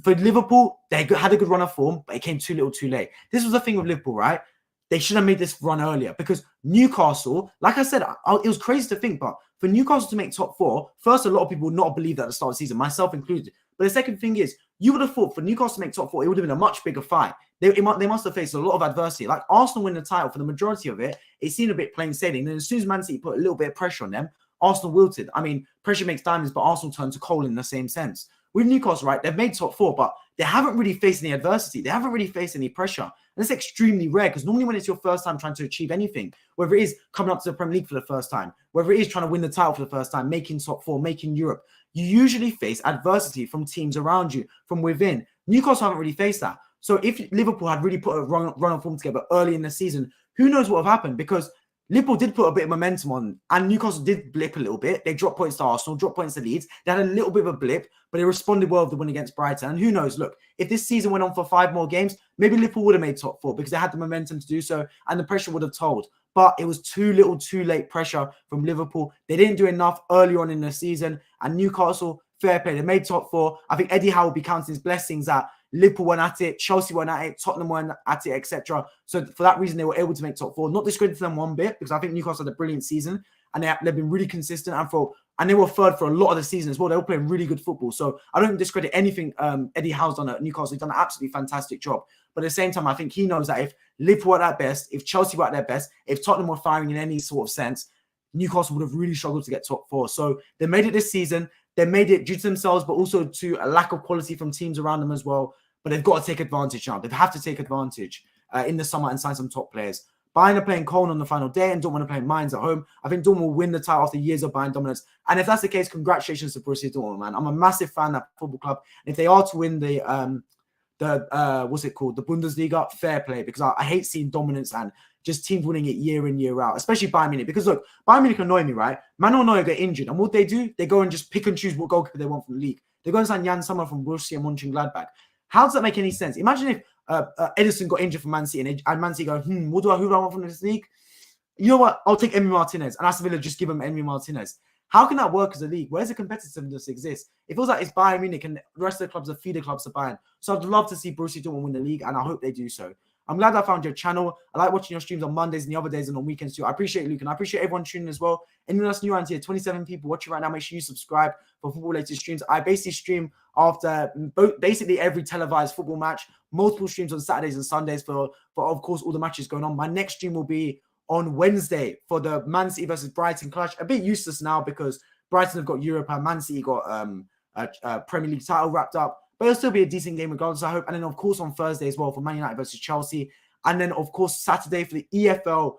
For Liverpool, they had a good run of form, but it came too little too late. This was the thing with Liverpool, right? They should have made this run earlier because Newcastle, like I said, it was crazy to think, but for Newcastle to make top 4, first, a lot of people would not believe that at the start of the season, myself included. But the second thing is, you would have thought for Newcastle to make top 4, it would have been a much bigger fight. They must have faced a lot of adversity. Like Arsenal win the title, for the majority of it, it seemed a bit plain sailing. And as soon as Man City put a little bit of pressure on them, Arsenal wilted. I mean, pressure makes diamonds, but Arsenal turned to coal in the same sense. With Newcastle, right, they've made top 4, but they haven't really faced any adversity. They haven't really faced any pressure. And it's extremely rare because normally when it's your first time trying to achieve anything, whether it is coming up to the Premier League for the first time, whether it is trying to win the title for the first time, making top 4, making Europe, you usually face adversity from teams around you, from within. Newcastle haven't really faced that. So if Liverpool had really put a run of form together early in the season, who knows what would have happened? Because Liverpool did put a bit of momentum on, and Newcastle did blip a little bit. They dropped points to Arsenal, dropped points to Leeds. They had a little bit of a blip, but they responded well with the win against Brighton. And who knows? Look, if this season went on for 5 more games, maybe Liverpool would have made top 4 because they had the momentum to do so, and the pressure would have told. But it was too little, too late pressure from Liverpool. They didn't do enough early on in the season, and Newcastle, fair play. They made top 4. I think Eddie Howe will be counting his blessings that Liverpool weren't at it, Chelsea weren't at it, Tottenham weren't at it, etc. So for that reason, they were able to make top 4. Not discrediting them one bit because I think Newcastle had a brilliant season and they've been really consistent. And they were third for a lot of the season as well. They were playing really good football. So I don't discredit anything Eddie Howe's done at Newcastle. He's done an absolutely fantastic job. But at the same time, I think he knows that if Liverpool were at their best, if Chelsea were at their best, if Tottenham were firing in any sort of sense, Newcastle would have really struggled to get top 4. So they made it this season. They made it due to themselves, but also to a lack of quality from teams around them as well. But they've got to take advantage now. They have to take advantage in the summer and sign some top players. Bayern are playing Cologne on the final day and Dortmund are playing Mainz at home. I think Dortmund will win the title after years of Bayern dominance. And if that's the case, congratulations to Borussia Dortmund, man. I'm a massive fan of that football club. And if they are to win the what's it called? The Bundesliga, fair play. Because I hate seeing dominance and just teams winning it year in, year out. Especially Bayern Munich. Because look, Bayern Munich annoy me, right? Manuel Neuer get injured. And what they do, they go and just pick and choose what goalkeeper they want from the league. They go and sign Jan Sommer from Borussia Mönchengladbach. How does that make any sense? Imagine if Edison got injured for Man City and Man City go, who do I want from this league? You know what? I'll take Emi Martinez. And Aston Villa just give him Emi Martinez. How can that work as a league? Where's the competitiveness exist? It feels like it's Bayern Munich and the rest of the clubs are feeder clubs to Bayern. So I'd love to see Borussia Dortmund win the league, and I hope they do so. I'm glad I found your channel. I like watching your streams on Mondays and the other days and on weekends too. I appreciate it, Luke, and I appreciate everyone tuning in as well. Anyone else new around here, 27 people watching right now, make sure you subscribe for football-related streams. I basically stream after basically every televised football match, multiple streams on Saturdays and Sundays for of course, all the matches going on. My next stream will be on Wednesday for the Man City versus Brighton clash. A bit useless now because Brighton have got Europe and Man City got a Premier League title wrapped up. But it'll still be a decent game regardless, I hope. And then, of course, on Thursday as well for Man United versus Chelsea. And then, of course, Saturday for the EFL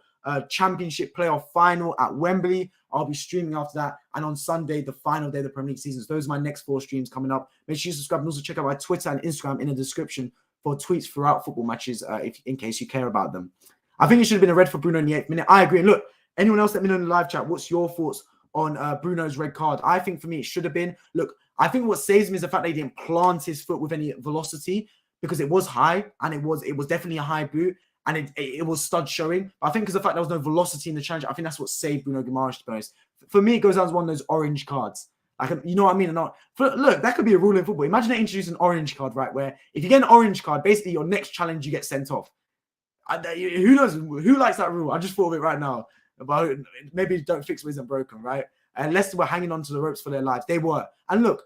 Championship playoff final at Wembley. I'll be streaming after that. And on Sunday, the final day of the Premier League season. So those are my next 4 streams coming up. Make sure you subscribe and also check out my Twitter and Instagram in the description for tweets throughout football matches in case you care about them. I think it should have been a red for Bruno in the 8th minute. I agree. And look, anyone else let me know in the live chat, what's your thoughts on Bruno's red card? I think for me, it should have been. Look, I think what saves me is the fact that he didn't plant his foot with any velocity because it was high and it was definitely a high boot and it was stud showing. But I think because the fact there was no velocity in the challenge, I think that's what saved Bruno Guimaraes, to be honest. For me, it goes down as one of those orange cards. Like, you know what I mean? Look, that could be a rule in football. Imagine they introduce an orange card, right? Where if you get an orange card, basically your next challenge, you get sent off. Who knows? Who likes that rule? I just thought of it right now. But maybe don't fix what isn't broken, right? And Leicester were hanging on to the ropes for their lives. They were. And look,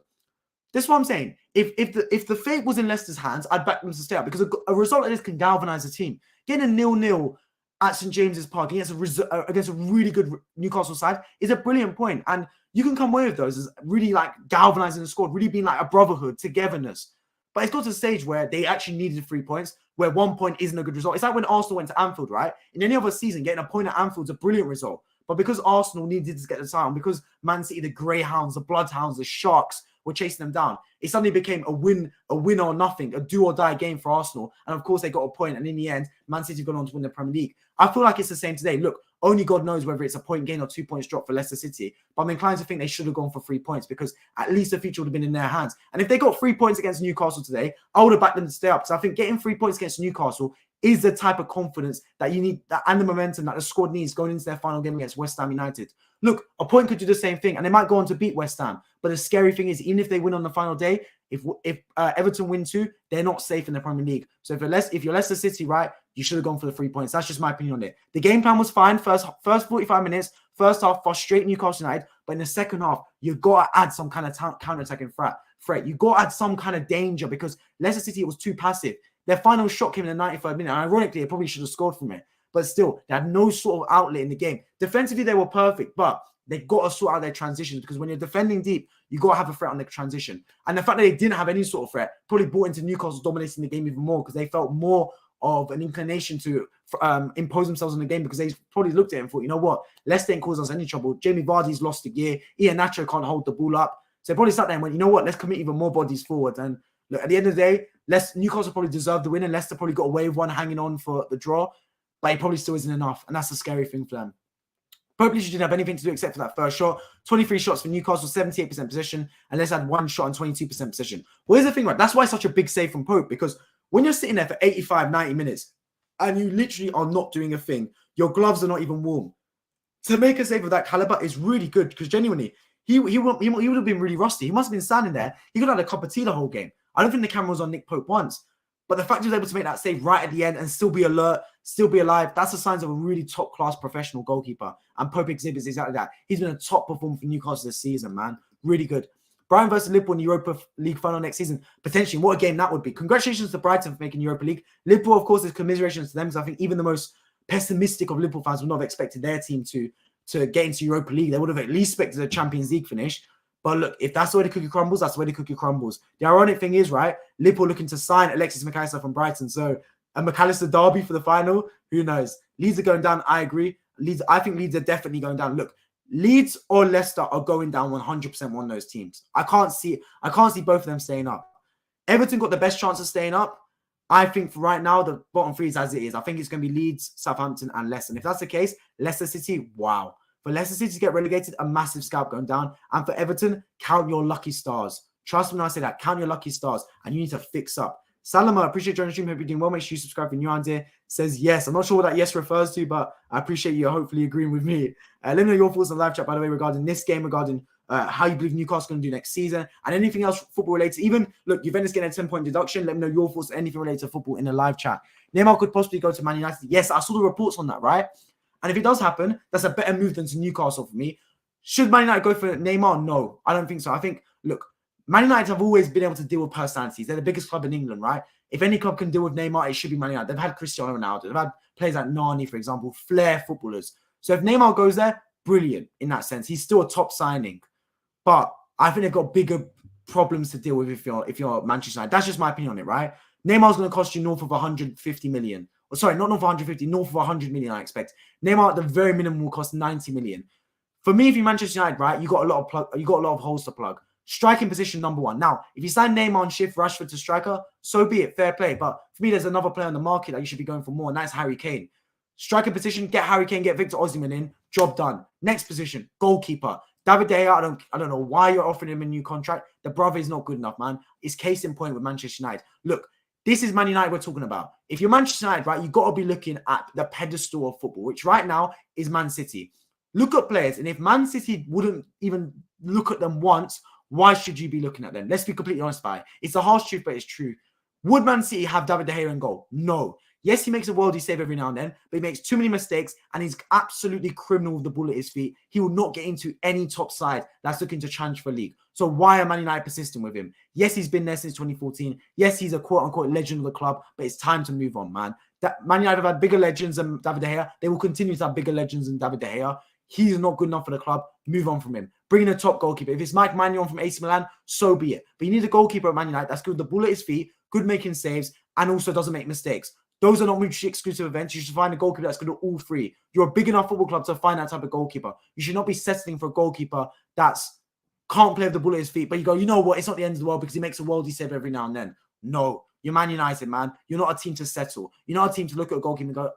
this is what I'm saying. If the fate was in Leicester's hands, I'd back them to stay up because a result like this can galvanise the team. Getting a 0-0 at St James's Park against a really good Newcastle side is a brilliant point. And you can come away with those as really like galvanising the squad, really being like a brotherhood, togetherness. But it's got to a stage where they actually needed 3 points, where 1 point isn't a good result. It's like when Arsenal went to Anfield, right? In any other season, getting a point at Anfield is a brilliant result. But because Arsenal needed to get the title, because Man City, the Greyhounds, the Bloodhounds, the Sharks were chasing them down, it suddenly became a win or nothing, a do or die game for Arsenal. And of course, they got a point. And in the end, Man City have gone on to win the Premier League. I feel like it's the same today. Look, only God knows whether it's a point gain or 2 points drop for Leicester City. But I'm inclined to think they should have gone for 3 points because at least the future would have been in their hands. And if they got 3 points against Newcastle today, I would have backed them to stay up. Because I think getting 3 points against Newcastle is the type of confidence that you need and the momentum that the squad needs going into their final game against West Ham United. Look, a point could do the same thing and they might go on to beat West Ham. But the scary thing is, even if they win on the final day, if Everton win too, they're not safe in the Premier League. So if you're Leicester City, right, you should have gone for the 3 points. That's just my opinion on it. The game plan was fine. First 45 minutes, first half, frustrate Newcastle United. But in the second half, you've got to add some kind of counter-attacking threat. You've got to add some kind of danger because Leicester City was too passive. Their final shot came in the 93rd minute. And ironically, they probably should have scored from it. But still, they had no sort of outlet in the game. Defensively, they were perfect, but they've got to sort out their transitions because when you're defending deep, you got to have a threat on the transition. And the fact that they didn't have any sort of threat probably brought into Newcastle dominating the game even more because they felt more of an inclination to impose themselves on the game because they probably looked at it and thought, you know what, Leicester ain't caused us any trouble. Jamie Vardy's lost a gear. Ian Nacho can't hold the ball up. So they probably sat there and went, you know what, let's commit even more bodies forward. And look, at the end of the day, Newcastle probably deserved the win and Leicester probably got away with one hanging on for the draw, but it probably still isn't enough. And that's the scary thing for them. Probably didn't have anything to do except for that first shot. 23 shots for Newcastle, 78% possession, and let's add 1 shot and 22% possession. Well, here's the thing, right? That's why it's such a big save from Pope, because when you're sitting there for 85, 90 minutes and you literally are not doing a thing, your gloves are not even warm. To make a save of that caliber is really good because genuinely, he would have been really rusty. He must have been standing there. He could have had a cup of tea the whole game. I don't think the camera was on Nick Pope once. But the fact he was able to make that save right at the end and still be alert, still be alive, that's the signs of a really top-class professional goalkeeper. And Pope exhibits exactly that. He's been a top performer for Newcastle this season, man. Really good. Brighton versus Liverpool in the Europa League final next season. Potentially, what a game that would be. Congratulations to Brighton for making Europa League. Liverpool, of course, is commiserations to them because I think even the most pessimistic of Liverpool fans would not have expected their team to get into Europa League. They would have at least expected a Champions League finish. But look, if that's the way the cookie crumbles, that's the way the cookie crumbles. The ironic thing is, right, Liverpool looking to sign Alexis McAllister from Brighton. So a McAllister derby for the final, who knows? Leeds are going down, I agree. I think Leeds are definitely going down. Look, Leeds or Leicester are going down 100% one of those teams. I can't see both of them staying up. Everton got the best chance of staying up. I think for right now, the bottom three is as it is. I think it's going to be Leeds, Southampton, and Leicester. And if that's the case, Leicester City, wow. For Leicester City to get relegated, a massive scalp going down. And for Everton, count your lucky stars. Trust me when I say that. Count your lucky stars. And you need to fix up. Salama, appreciate joining the stream. Hope you're doing well. Make sure you subscribe if you're new around here. Says yes. I'm not sure what that yes refers to, but I appreciate you hopefully agreeing with me. Let me know your thoughts in the live chat, by the way, regarding this game, regarding how you believe Newcastle going to do next season, and anything else football related. Even look, Juventus getting a 10-point deduction. Let me know your thoughts on anything related to football in the live chat. Neymar could possibly go to Man United. Yes, I saw the reports on that, right? And if it does happen, that's a better move than to Newcastle for me. Should Man United go for Neymar? No, I don't think so. I think, look, Man United have always been able to deal with personalities. They're the biggest club in England, right? If any club can deal with Neymar, it should be Man United. They've had Cristiano Ronaldo. They've had players like Nani, for example, flair footballers. So if Neymar goes there, brilliant in that sense. He's still a top signing. But I think they've got bigger problems to deal with if you're Manchester United. That's just my opinion on it, right? Neymar's going to cost you north of 150 million. Or sorry, not north of 150, north of 100 million, I expect. Neymar at the very minimum will cost 90 million. For me, if you're Manchester United, right, you got a lot of holes to plug. Striking position number one. Now, if you sign Neymar and shift Rashford to striker, so be it. Fair play. But for me, there's another player on the market that you should be going for more, and that's Harry Kane. Striking position, get Harry Kane, get Victor Osimhen in. Job done. Next position, goalkeeper. David De Gea, I don't know why you're offering him a new contract. The brother is not good enough, man. It's case in point with Manchester United. Look, this is Man United we're talking about. If you're Manchester United, right, you've got to be looking at the pedestal of football, which right now is Man City. Look at players, and if Man City wouldn't even look at them once, why should you be looking at them? Let's be completely honest about it. It's a harsh truth, but it's true. Would Man City have David De Gea in goal? No. Yes, he makes a worldie save every now and then, but he makes too many mistakes, and he's absolutely criminal with the ball at his feet. He will not get into any top side that's looking to challenge for league. So why are Man United persisting with him? Yes, he's been there since 2014. Yes, he's a quote-unquote legend of the club, but it's time to move on, man. Man United have had bigger legends than David De Gea. They will continue to have bigger legends than David De Gea. He's not good enough for the club. Move on from him. Bring in a top goalkeeper. If it's Mike Maignan from AC Milan, so be it. But you need a goalkeeper at Man United that's good with the ball at his feet, good making saves, and also doesn't make mistakes. Those are not mutually exclusive events. You should find a goalkeeper that's good at all three. You're a big enough football club to find that type of goalkeeper. You should not be settling for a goalkeeper that's can't play with the ball at his feet. But you go, you know what? It's not the end of the world because he makes a worldie save every now and then. No. You're Man United, man. You're not a team to settle. You're not a team to look at a goalkeeper and go,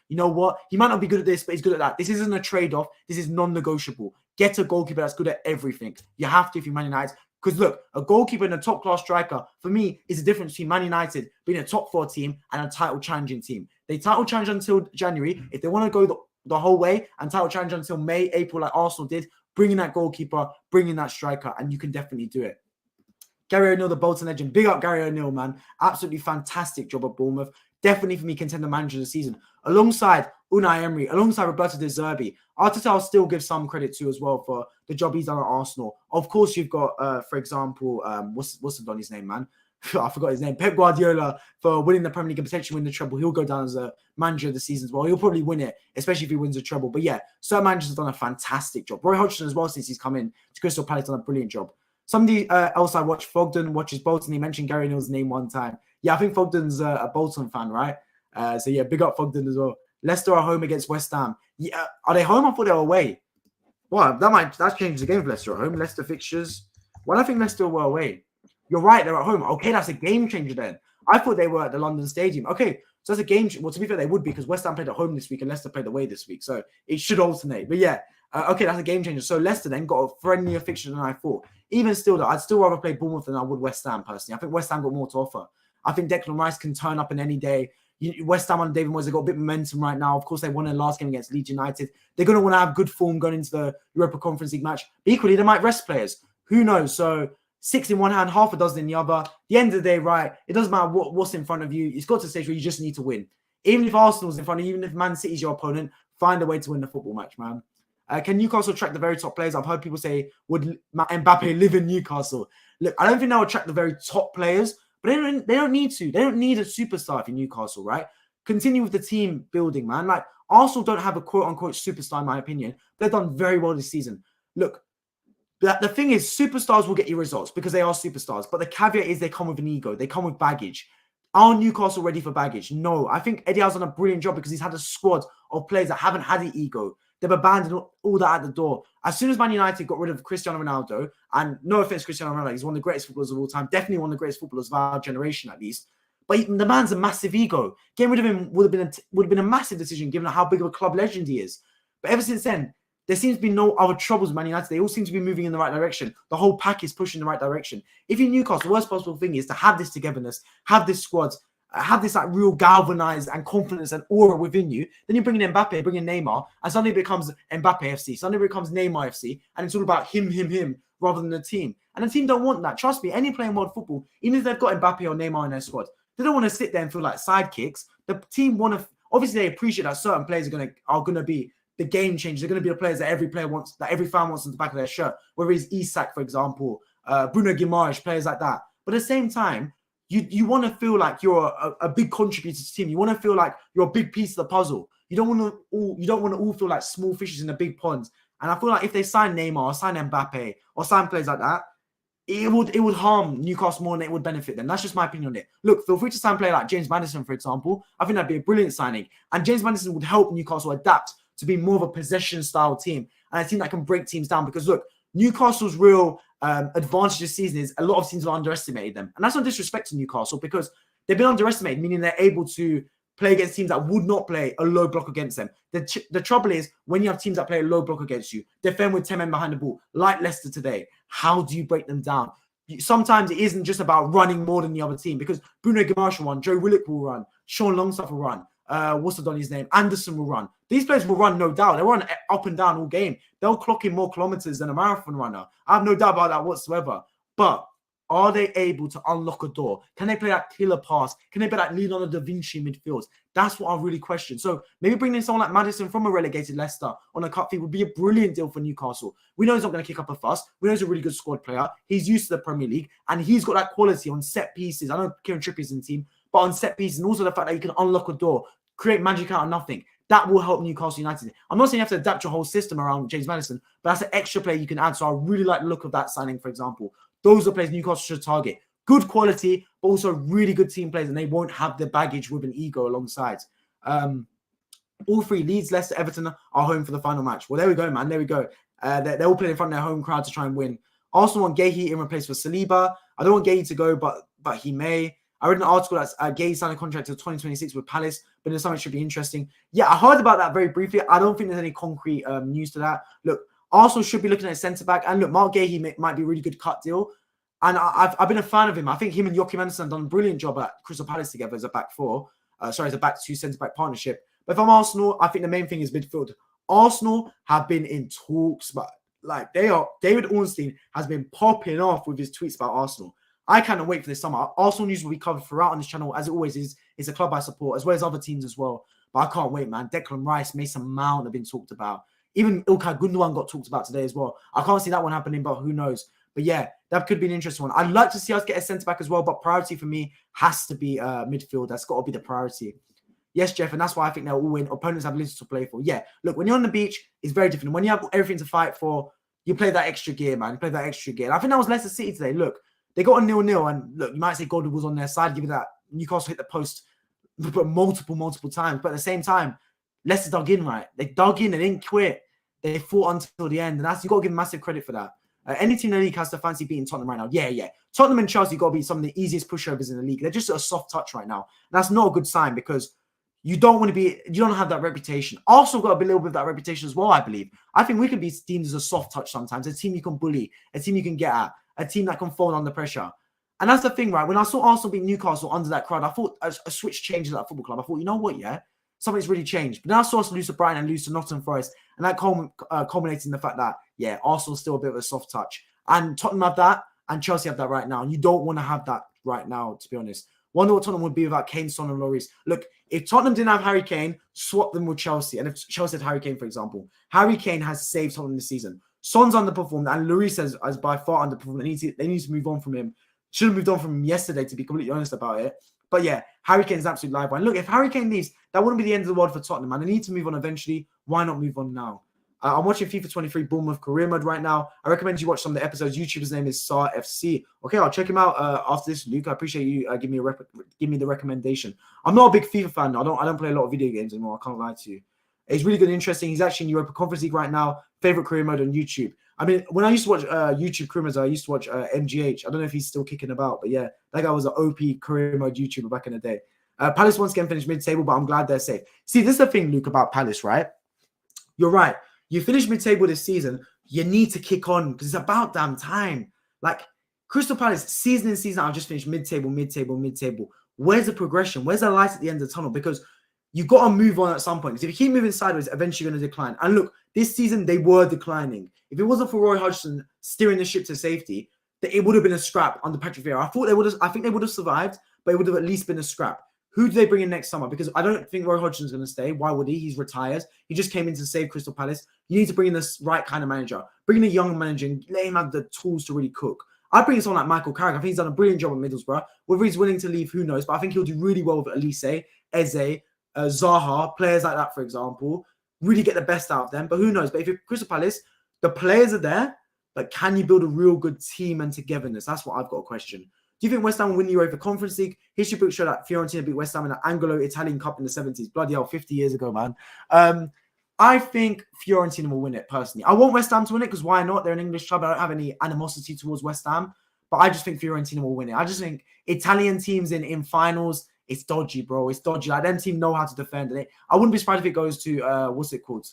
you know what? He might not be good at this, but he's good at that. This isn't a trade-off. This is non-negotiable. Get a goalkeeper that's good at everything. You have to if you're Man United. Because look, a goalkeeper and a top-class striker, for me, is the difference between Man United being a top-4 team and a title-challenging team. They title challenge until January. If they want to go the whole way and title challenge until May, April, like Arsenal did, bring in that goalkeeper, bring in that striker, and you can definitely do it. Gary O'Neill, the Bolton legend. Big up Gary O'Neill, man. Absolutely fantastic job at Bournemouth. Definitely for me, contender manager of the season. Alongside Unai Emery, alongside Roberto De Zerbi. Arteta I'll still give some credit to as well for the job he's done at Arsenal. Of course, you've got, for example, what's the Donny's name, man? I forgot his name. Pep Guardiola for winning the Premier League and potentially win the treble. He'll go down as a manager of the season as well. He'll probably win it, especially if he wins the treble. But yeah, certain managers have done a fantastic job. Roy Hodgson as well, since he's come in to Crystal Palace, done a brilliant job. Somebody else I watched, Fogden, watches Bolton. He mentioned Gary O'Neill's name one time. Yeah, I think Fogden's a Bolton fan, right? So yeah, big up Fogden as well. Leicester are home against West Ham. Yeah, are they home? I thought they were away. Well, that's changed the game for Leicester at home. Leicester fixtures. Well, I think Leicester were away. You're right, they're at home. Okay, that's a game changer then. I thought they were at the London Stadium. Okay, so that's a game. Well, to be fair, they would be because West Ham played at home this week and Leicester played away this week. So it should alternate. But yeah, okay, that's a game changer. So Leicester then got a friendlier fixture than I thought. Even still, though, I'd still rather play Bournemouth than I would West Ham personally. I think West Ham got more to offer. I think Declan Rice can turn up in any day. West Ham and David Moyes, they've got a bit of momentum right now. Of course, they won their last game against Leeds United. They're going to want to have good form going into the Europa Conference League match. But equally, they might rest players. Who knows? So 6 in one hand, half a dozen in the other. At the end of the day, right, it doesn't matter what's in front of you. It's got to a stage where you just need to win. Even if Arsenal's in front of you, even if Man City's your opponent, find a way to win the football match, man. Can Newcastle attract the very top players? I've heard people say, would Mbappe live in Newcastle? Look, I don't think they'll attract the very top players, but they don't need to. They don't need a superstar in Newcastle, right? Continue with the team building, man. Like, Arsenal don't have a quote-unquote superstar, in my opinion. They've done very well this season. Look, the thing is, superstars will get you results because they are superstars. But the caveat is they come with an ego. They come with baggage. Are Newcastle ready for baggage? No. I think Eddie Howe's done a brilliant job because he's had a squad of players that haven't had an ego. They've abandoned all that at the door. As soon as Man United got rid of Cristiano Ronaldo, and no offense, Cristiano Ronaldo, he's one of the greatest footballers of all time, definitely one of the greatest footballers of our generation at least. But the man's a massive ego. Getting rid of him would have been a massive decision given how big of a club legend he is. But ever since then, there seems to be no other troubles with Man United. They all seem to be moving in the right direction. The whole pack is pushing in the right direction. If you're Newcastle, the worst possible thing is to have this togetherness, have this squad, have this like real galvanized and confidence and aura within you, then you bring in Mbappe, bring in Neymar, and suddenly it becomes Mbappe FC, suddenly it becomes Neymar FC, and it's all about him, rather than the team. And the team don't want that. Trust me, any player in world football, even if they've got Mbappe or Neymar in their squad, they don't want to sit there and feel like sidekicks. The team want to, obviously they appreciate that certain players are gonna be the game changers. They're going to be the players that every player wants, that every fan wants on the back of their shirt, whether it's Isak, for example, Bruno Guimaraes, players like that. But at the same time, you want to feel like you're a big contributor to the team. You want to feel like you're a big piece of the puzzle. You don't want to all feel like small fishes in a big pond. And I feel like if they sign Neymar or sign Mbappe or sign players like that, it would harm Newcastle more than it would benefit them. That's just my opinion on it. Look, feel free to sign a player like James Maddison, for example. I think that'd be a brilliant signing. And James Maddison would help Newcastle adapt to be more of a possession style team and a team that can break teams down. Because look, Newcastle's real advantage this season is a lot of teams have underestimated them. And that's not disrespect to Newcastle, because they've been underestimated, meaning they're able to play against teams that would not play a low block against them. The trouble is, when you have teams that play a low block against you, defend with 10 men behind the ball, like Leicester today, how do you break them down? Sometimes it isn't just about running more than the other team, because Bruno Guimaraes will run, Joe Willock will run, Sean Longstaff will run, what's the Donny's name? Anderson will run. These players will run, no doubt. They'll run up and down all game. They'll clock in more kilometers than a marathon runner. I have no doubt about that whatsoever. But are they able to unlock a door? Can they play that killer pass? Can they play that Leonardo da Vinci midfield? That's what I really question. So maybe bringing in someone like Maddison from a relegated Leicester on a cup fee would be a brilliant deal for Newcastle. We know he's not going to kick up a fuss. We know he's a really good squad player. He's used to the Premier League, and he's got that quality on set pieces. I know Kieran Trippier's in the team, but on set pieces, and also the fact that he can unlock a door, create magic out of nothing. That will help Newcastle United. I'm not saying you have to adapt your whole system around James Maddison, but that's an extra player you can add. So I really like the look of that signing, for example. Those are players Newcastle should target. Good quality, but also really good team players, and they won't have the baggage with an ego alongside. All three, Leeds, Leicester, Everton, are home for the final match. Well, there we go, man. There we go. They're all playing in front of their home crowd to try and win. Arsenal want Guehi in replace for Saliba. I don't want Guehi to go, but he may. I read an article that Guehi signed a contract until 2026 with Palace, but there's something that should be interesting. Yeah, I heard about that very briefly. I don't think there's any concrete news to that. Look, Arsenal should be looking at a centre-back. And look, Mark Guehi might be a really good cut deal. And I've been a fan of him. I think him and Joachim Andersen have done a brilliant job at Crystal Palace together as a back four. As a back two centre-back partnership. But if I'm Arsenal, I think the main thing is midfield. Arsenal have been in talks, but like David Ornstein has been popping off with his tweets about Arsenal. I cannot wait for this summer. Arsenal news will be covered throughout on this channel, as it always is. It's a club I support, as well as other teams as well. But I can't wait, man. Declan Rice, Mason Mount have been talked about. Even Ilkay Gundogan got talked about today as well. I can't see that one happening, but who knows? But yeah, that could be an interesting one. I'd like to see us get a centre-back as well, but priority for me has to be midfield. That's got to be the priority. Yes, Jeff, and that's why I think they'll all win. Opponents have little to play for. Yeah, look, when you're on the beach, it's very different. When you have everything to fight for, you play that extra gear, man. You play that extra gear. And I think that was Leicester City today. Look, they got a 0-0, and look, you might say Goldie was on their side, given that Newcastle hit the post multiple times. But at the same time, Leicester dug in, right? They dug in, they didn't quit. They fought until the end, and that's, you got to give them massive credit for that. Any team in the league has to fancy beating Tottenham right now. Yeah. Tottenham and Chelsea got to be some of the easiest pushovers in the league. They're just a soft touch right now. And that's not a good sign, because you don't have that reputation. Arsenal got a little bit of that reputation as well, I believe. I think we can be deemed as a soft touch sometimes, a team you can bully, a team you can get at, a team that can fold under pressure. And that's the thing, right? When I saw Arsenal beat Newcastle under that crowd, I thought a switch changed at that football club. I thought, you know what, yeah? Something's really changed. But then I saw us lose to Brighton and lose to Nottingham Forest, and that culminated in the fact that, yeah, Arsenal's still a bit of a soft touch. And Tottenham have that, and Chelsea have that right now. And you don't want to have that right now, to be honest. Wonder what Tottenham would be without Kane, Son, and Lloris. Look, if Tottenham didn't have Harry Kane, swap them with Chelsea. And if Chelsea had Harry Kane, for example, Harry Kane has saved Tottenham this season. Son's underperformed, and Lloris has by far underperformed. They need to move on from him. Should have moved on from him yesterday, to be completely honest about it. But yeah, Harry Kane's an absolute live one. Look, if Harry Kane leaves, that wouldn't be the end of the world for Tottenham, man. They need to move on eventually. Why not move on now? I'm watching FIFA 23 Bournemouth career mode right now. I recommend you watch some of the episodes. YouTuber's name is Sar FC. Okay, I'll check him out after this, Luke. I appreciate you give me the recommendation. I'm not a big FIFA fan. I don't play a lot of video games anymore. I can't lie to you. He's really good and interesting. He's actually in Europa Conference League right now. Favorite career mode on YouTube. I mean, when I used to watch YouTube career modes, I used to watch MGH. I don't know if he's still kicking about, but yeah, that guy was an OP career mode YouTuber back in the day. Palace once again finished mid-table, but I'm glad they're safe. See, this is the thing, Luke, about Palace, right? You're right. You finish mid-table this season, you need to kick on, because it's about damn time. Like, Crystal Palace, season in, season out, I've just finished mid-table. where's the progression? Where's the light at the end of the tunnel? Because you've got to move on at some point. Because if you keep moving sideways, eventually you're going to decline. And look, this season they were declining. If it wasn't for Roy Hodgson steering the ship to safety, it would have been a scrap under Patrick Vieira. I think they would have survived, but it would have at least been a scrap. Who do they bring in next summer? Because I don't think Roy Hodgson's going to stay. Why would he? He's retired. He just came in to save Crystal Palace. You need to bring in this right kind of manager. Bring in a young manager and let him have the tools to really cook. I bring in someone like Michael Carrick. I think he's done a brilliant job at Middlesbrough. Whether he's willing to leave, who knows? But I think he'll do really well with Elise, Eze, Zaha, players like that, for example. Really get the best out of them. But who knows? But if you're Crystal Palace, the players are there. But can you build a real good team and togetherness? That's what I've got a question. Do you think West Ham will win the UEFA Conference League? History books show that Fiorentina beat West Ham in the Anglo-Italian Cup in the 70s. Bloody hell, 50 years ago, man. I think Fiorentina will win it, personally. I want West Ham to win it because why not? They're an English club. I don't have any animosity towards West Ham. But I just think Fiorentina will win it. I just think Italian teams in finals, it's dodgy, bro. It's dodgy. Like, them teams know how to defend it. I wouldn't be surprised if it goes to, what's it called?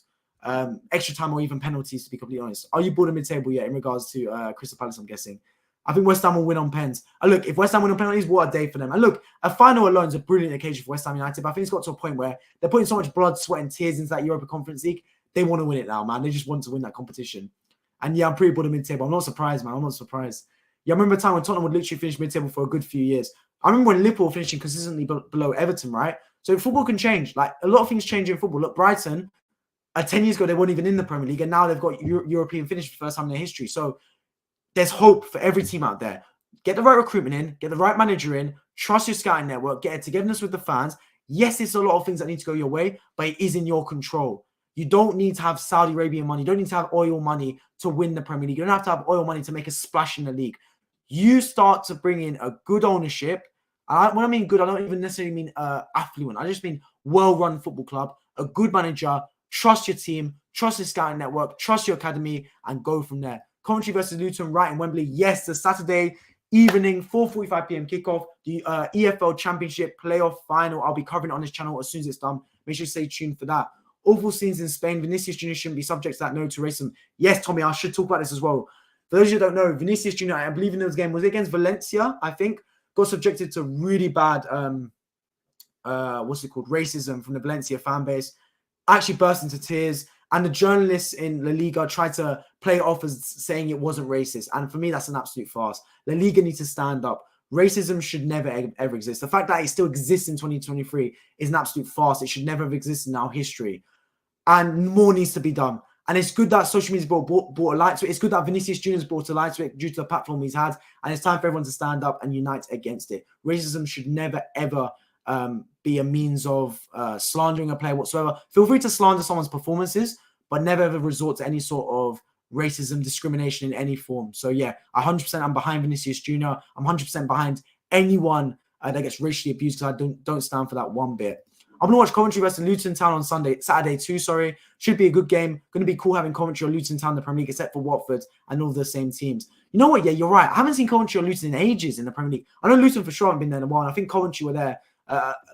Extra time or even penalties, to be completely honest. Are you bored of mid-table yet in regards to Crystal Palace, I'm guessing? I think West Ham will win on pens. And look, if West Ham win on penalties, what a day for them. And look, a final alone is a brilliant occasion for West Ham United, but I think it's got to a point where they're putting so much blood, sweat, and tears into that Europa Conference League. They want to win it now, man. They just want to win that competition. And yeah, I'm pretty bored of mid-table. I'm not surprised, man. I'm not surprised. Yeah, I remember a time when Tottenham would literally finish mid-table for a good few years. I remember when Liverpool were finishing consistently below Everton, right? So football can change. Like, a lot of things change in football. Look, Brighton, 10 years ago, they weren't even in the Premier League, and now they've got European finish for the first time in their history. So there's hope for every team out there. Get the right recruitment in, get the right manager in, trust your scouting network, get a togetherness with the fans. Yes, it's a lot of things that need to go your way, but it is in your control. You don't need to have Saudi Arabian money. You don't need to have oil money to win the Premier League. You don't have to have oil money to make a splash in the league. You start to bring in a good ownership. When I mean good, I don't even necessarily mean affluent. I just mean well-run football club, a good manager, trust your team, trust your scouting network, trust your academy, and go from there. Coventry versus Luton, right in Wembley. Yes, the Saturday evening, 4:45 p.m. kickoff, the EFL Championship playoff final. I'll be covering it on this channel as soon as it's done. Make sure you stay tuned for that. Awful scenes in Spain. Vinicius Jr. shouldn't be subject to that no to racism. Yes, Tommy, I should talk about this as well. For those of you who don't know, Vinicius Jr., I believe in this game, was it against Valencia, I think, got subjected to really bad, racism from the Valencia fan base. Actually burst into tears. And the journalists in La Liga tried to play it off as saying it wasn't racist. And for me, that's an absolute farce. La Liga needs to stand up. Racism should never, ever exist. The fact that it still exists in 2023 is an absolute farce. It should never have existed in our history. And more needs to be done. And it's good that social media's brought a light to it. It's good that Vinicius Jr.'s brought a light to it due to the platform he's had. And it's time for everyone to stand up and unite against it. Racism should never, ever be a means of slandering a player whatsoever. Feel free to slander someone's performances, but never ever resort to any sort of racism, discrimination in any form. So yeah, 100% I'm behind Vinicius Jr. I'm 100% behind anyone that gets racially abused, because I don't stand for that one bit. I'm going to watch Coventry versus Luton Town on Saturday too, sorry. Should be a good game. Going to be cool having Coventry or Luton Town in the Premier League, except for Watford and all the same teams. You know what? Yeah, you're right. I haven't seen Coventry or Luton in ages in the Premier League. I know Luton for sure haven't been there in a while. And I think Coventry were there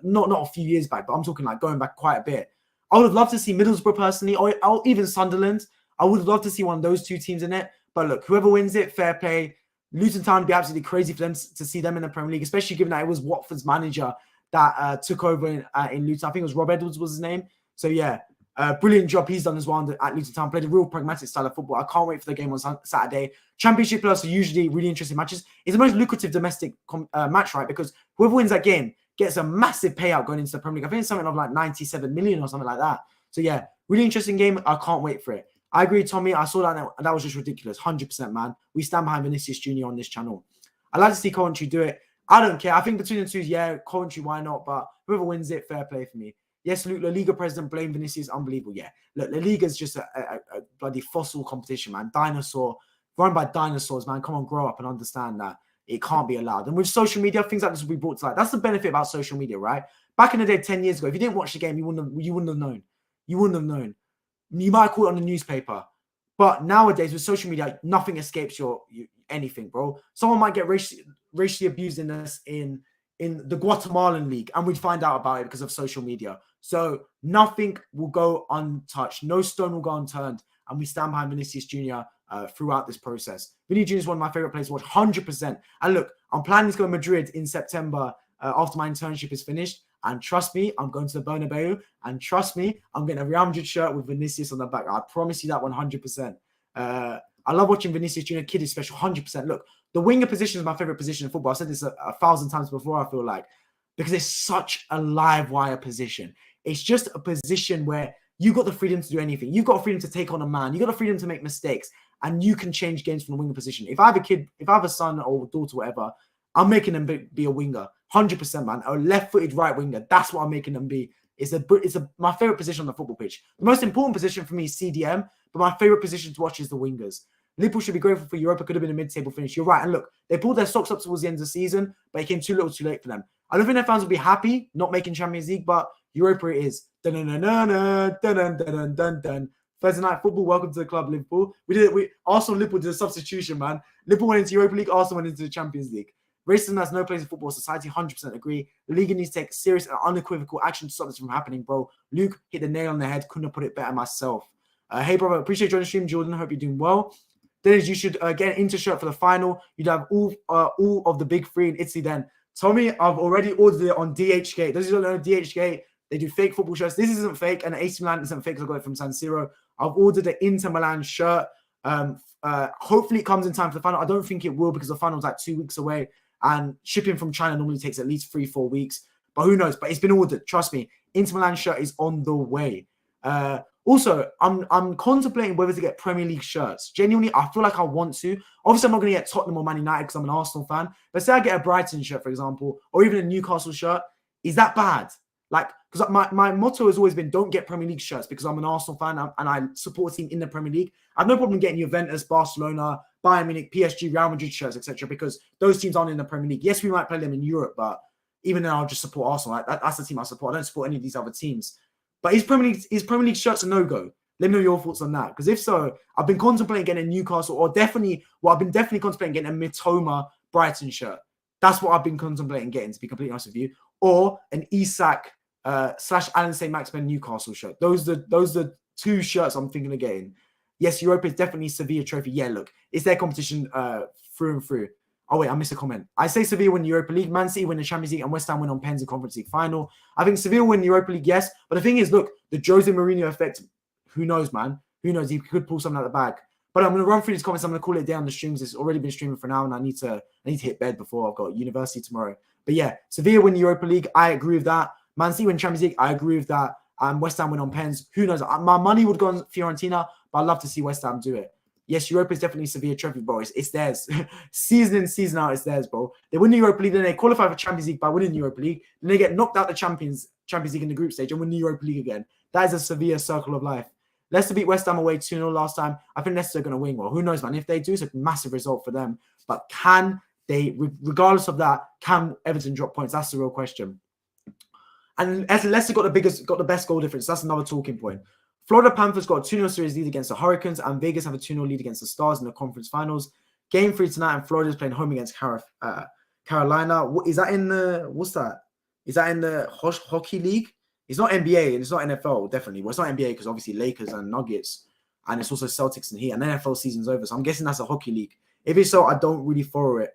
not a few years back, but I'm talking like going back quite a bit. I would have loved to see Middlesbrough personally, or even Sunderland. I would have loved to see one of those two teams in it. But look, whoever wins it, fair play. Luton Town would be absolutely crazy for them to see them in the Premier League, especially given that it was Watford's manager that took over in Luton. I think it was Rob Edwards was his name. So yeah, brilliant job he's done as well at Luton Town. Played a real pragmatic style of football. I can't wait for the game on Saturday. Championship plus are usually really interesting matches. It's the most lucrative domestic match, right? Because whoever wins that game gets a massive payout going into the Premier League. I think it's something of like 97 million or something like that. So yeah, really interesting game. I can't wait for it. I agree, Tommy. I saw that and that was just ridiculous. 100%, man. We stand behind Vinicius Jr. on this channel. I'd like to see Coventry do it. I don't care. I think between the two, yeah, Coventry, why not? But whoever wins it, fair play for me. Yes, Luke, La Liga president blame Vinicius. Unbelievable. Yeah. Look, La Liga is just a bloody fossil competition, man. Run by dinosaurs, man. Come on, grow up and understand that it can't be allowed. And with social media, things like this will be brought to light. That's the benefit about social media, right? Back in the day, 10 years ago, if you didn't watch the game, you wouldn't have known. You wouldn't have known. You might call it on the newspaper. But nowadays, with social media, nothing escapes anything, bro. Someone might get racially abused in the Guatemalan league, and we'd find out about it because of social media. So nothing will go untouched. No stone will go unturned. And we stand behind Vinicius Jr. Throughout this process. Vinny Jr. is one of my favorite players to watch, 100%. And look, I'm planning to go to Madrid in September after my internship is finished. And trust me, I'm going to the Bernabeu. And trust me, I'm getting a Real Madrid shirt with Vinicius on the back. I promise you that 100%. I love watching Vinicius Junior. Kid is special, 100%. Look, the winger position is my favorite position in football. I've said this a thousand times before, I feel like, because it's such a live wire position. It's just a position where you got the freedom to do anything. You've got the freedom to take on a man. You got the freedom to make mistakes, and you can change games from the winger position. If I have a kid, if I have a son or daughter, whatever, I'm making them be a winger, 100%, man. A left-footed right winger. That's what I'm making them be. It's my favorite position on the football pitch. The most important position for me is CDM, but my favorite position to watch is the wingers. Liverpool should be grateful for Europa. Could have been a mid-table finish. You're right. And look, they pulled their socks up towards the end of the season, but it came too little too late for them. I don't think their fans will be happy not making Champions League, but Europa it is. Thursday night football. Welcome to the club, Liverpool. Arsenal, Liverpool did a substitution, man. Liverpool went into Europa League. Arsenal went into the Champions League. Racism has no place in football society. 100% agree. The league needs to take serious and unequivocal action to stop this from happening, bro. Luke hit the nail on the head. Couldn't have put it better myself. Hey, brother. Appreciate joining the stream, Jordan. Hope you're doing well. Dennis, you should get an Inter shirt for the final. You'd have all of the big three in Italy then. Tommy, I've already ordered it on DHgate. Those who don't know DHgate, they do fake football shirts. This isn't fake, and AC Milan isn't fake because I got it from San Siro. I've ordered the Inter Milan shirt. Hopefully it comes in time for the final. I don't think it will because the final's like 2 weeks away, and shipping from China normally takes at least 3-4 weeks. But who knows? But it's been ordered. Trust me. Inter Milan shirt is on the way. Also, I'm contemplating whether to get Premier League shirts. Genuinely, I feel like I want to. Obviously, I'm not going to get Tottenham or Man United because I'm an Arsenal fan. But say I get a Brighton shirt, for example, or even a Newcastle shirt. Is that bad? Like, because my motto has always been don't get Premier League shirts because I'm an Arsenal fan and I support a team in the Premier League. I have no problem getting Juventus, Barcelona, Bayern Munich, PSG, Real Madrid shirts, etc. because those teams aren't in the Premier League. Yes, we might play them in Europe, but even then, I'll just support Arsenal. That's the team I support. I don't support any of these other teams. But is Premier League shirts a no-go? Let me know your thoughts on that. Because if so, I've been contemplating getting a Newcastle or I've been definitely contemplating getting a Mitoma Brighton shirt. That's what I've been contemplating getting, to be completely honest with you. Or an Isak / Alan St. Maximin Newcastle shirt. Those are two shirts I'm thinking of getting. Yes, Europa is definitely Sevilla trophy. Yeah, look, it's their competition through and through. Oh, wait, I missed a comment. I say Sevilla win the Europa League, Man City win the Champions League, and West Ham win on pens in Conference League final. I think Sevilla win the Europa League, yes. But the thing is, look, the Jose Mourinho effect, who knows, man? Who knows? He could pull something out of the bag. But I'm going to run through these comments. I'm going to call it a day on the streams. It's already been streaming for now, and I need to hit bed before I've got university tomorrow. But yeah, Sevilla win the Europa League. I agree with that. Man City win Champions League. I agree with that. West Ham win on pens. Who knows? My money would go on Fiorentina, but I'd love to see West Ham do it. Yes, Europa is definitely Sevilla trophy, bro. It's theirs. Season in, season out, it's theirs, bro. They win the Europa League, then they qualify for Champions League by winning the Europa League. Then they get knocked out the Champions League in the group stage and win the Europa League again. That is a Sevilla circle of life. Leicester beat West Ham away 2-0 last time. I think Leicester are going to win. Well, who knows, man? If they do, it's a massive result for them. But can they, regardless of that, can Everton drop points? That's the real question. And Leicester got the best goal difference. That's another talking point. Florida Panthers got a 2-0 series lead against the Hurricanes, and Vegas have a 2-0 lead against the Stars in the conference finals. Game 3 tonight, and Florida's playing home against Carolina. Is that in the, what's that? Is that in the hockey league? It's not NBA and it's not NFL, definitely. Well, it's not NBA because obviously Lakers and Nuggets, and it's also Celtics and Heat, and NFL season's over. So I'm guessing that's a hockey league. If it's so, I don't really follow it.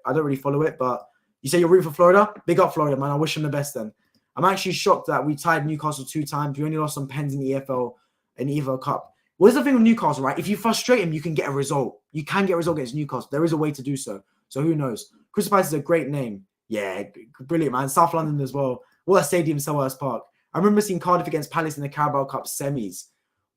But you say you're rooting for Florida? Big up Florida, man. I wish them the best then. I'm actually shocked that we tied Newcastle 2 times. We only lost some pens in the EFL and EFL Cup. What's the thing with Newcastle, right? If you frustrate him, you can get a result. You can get a result against Newcastle. There is a way to do so. So who knows? Crystal Palace is a great name. Yeah, brilliant, man. South London as well. What a stadium, Selhurst Park. I remember seeing Cardiff against Palace in the Carabao Cup semis.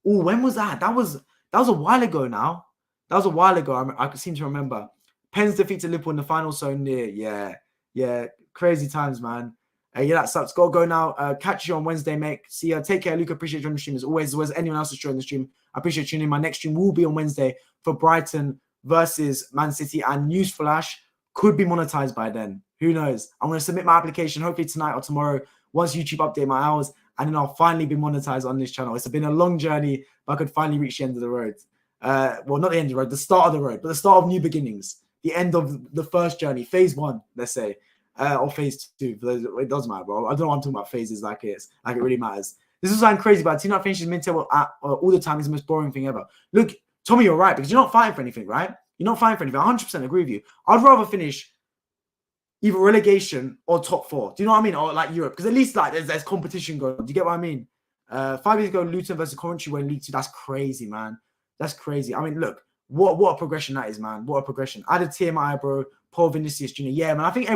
Oh, when was that? That was a while ago now. That was a while ago. I seem to remember. Pens defeated Liverpool in the final so near. Yeah. Crazy times, man. Yeah, that sucks. Got to go now. Catch you on Wednesday, mate. See ya. Take care, Luke. Appreciate you on the stream as always. As well as anyone else who's joining the stream. I appreciate tuning in. My next stream will be on Wednesday for Brighton versus Man City. And newsflash, could be monetized by then. Who knows? I'm going to submit my application hopefully tonight or tomorrow once YouTube update my hours. And then I'll finally be monetized on this channel. It's been a long journey, but I could finally reach the end of the road. Well, not the end of the road, the start of the road, but the start of new beginnings. The end of the first journey, phase 1, let's say. Or phase 2. It doesn't matter, bro. I don't know why I'm talking about phases like it really matters. This is sound crazy, but a team that finishes mid-table all the time is the most boring thing ever. Look, Tommy, you're right, because you're not fighting for anything, right? You're not fighting for anything. I 100% agree with you. I'd rather finish either relegation or top 4. Do you know what I mean? Or like Europe, because at least like there's competition going on. Do you get what I mean? 5 years ago, Luton versus Coventry were in League 2. That's crazy, man. That's crazy. I mean, look, what a progression that is, man. What a progression. I had a tear in my eye, bro. Paul Vinicius Jr. Yeah, man. I think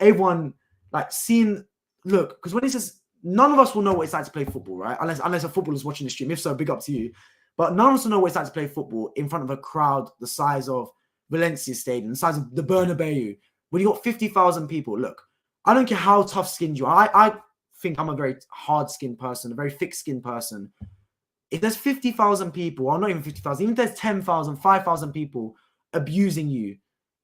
everyone like seeing, look, because when it's just, none of us will know what it's like to play football, right? Unless a footballer's watching the stream. If so, big up to you. But none of us will know what it's like to play football in front of a crowd the size of Valencia Stadium, the size of the Bernabeu. When you got 50,000 people, look, I don't care how tough-skinned you are. I think I'm a very hard-skinned person, a very thick-skinned person. If there's 50,000 people, or not even 50,000, even if there's 10,000, 5,000 people abusing you,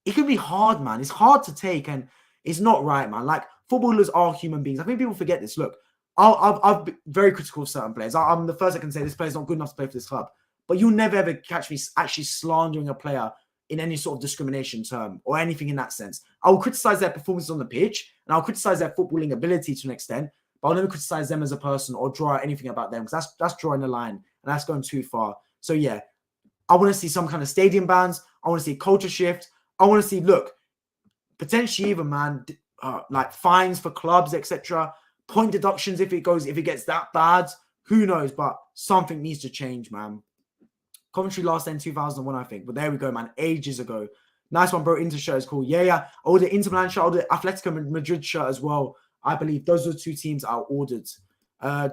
it can be hard, man. It's hard to take, and it's not right, man. Like, footballers are human beings. I think people forget this. Look, I've been very critical of certain players. I'm the first that can say this player's not good enough to play for this club. But you'll never, ever catch me actually slandering a player in any sort of discrimination term or anything in that sense. I will criticize their performances on the pitch, and I'll criticize their footballing ability to an extent, but I'll never criticize them as a person or draw out anything about them, because that's drawing the line, and that's going too far. So yeah, I want to see some kind of stadium bans. I want to see culture shift. I want to see, look, potentially even, man, like fines for clubs, etc. Point deductions if it gets that bad. Who knows? But something needs to change, man. Coventry last in 2001, I think. But there we go, man. Ages ago. Nice one, bro. Inter shirt is cool. Yeah. I ordered Inter Milan shirt. I ordered Atletico Madrid shirt as well. I believe those are the 2 teams I ordered.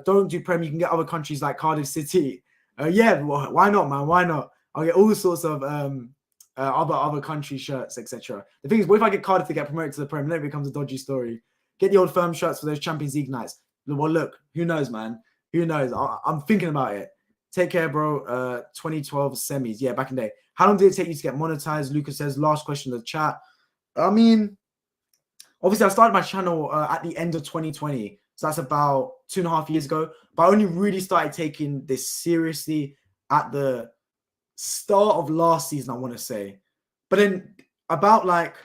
Don't do Prem. You can get other countries like Cardiff City. Yeah, why not, man? Why not? I'll get all sorts of other country shirts, etc. The thing is, what if I get Cardiff to get promoted to the Prem? Then it becomes a dodgy story. Get the old firm shirts for those Champions League nights. Well, look, who knows, man? Who knows? I'm thinking about it. Take care, bro. 2012 semis. Yeah, back in the day. How long did it take you to get monetized? Lucas says, last question in the chat. I mean, obviously, I started my channel at the end of 2020. So that's about 2.5 years ago. But I only really started taking this seriously at the start of last season, I want to say. But then about like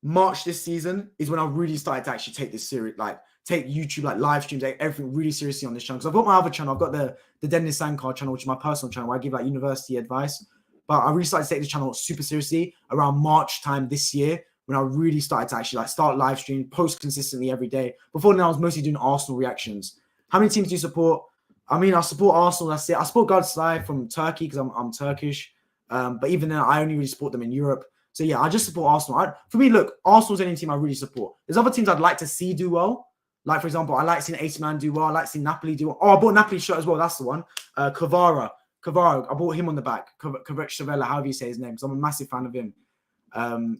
March this season is when I really started to actually take this serious, like take YouTube, like live streams, like everything really seriously on this channel. Because I've got my other channel. I've got the Dennis Sancar channel, which is my personal channel, where I give like university advice. But I really started to take this channel super seriously around March time this year, when I really started to actually like start live streaming, post consistently every day. Before then, I was mostly doing Arsenal reactions. How many teams do you support? I mean, I support Arsenal. That's it. I support Galatasaray from Turkey because I'm Turkish. But even then, I only really support them in Europe. So yeah, I just support Arsenal. For me, look, Arsenal's the only team I really support. There's other teams I'd like to see do well. Like, for example, I like seeing AC Milan do well. I like seeing Napoli do well. Oh, I bought Napoli shirt as well. That's the one. Kvara. I bought him on the back. Kvara, however you say his name, because I'm a massive fan of him.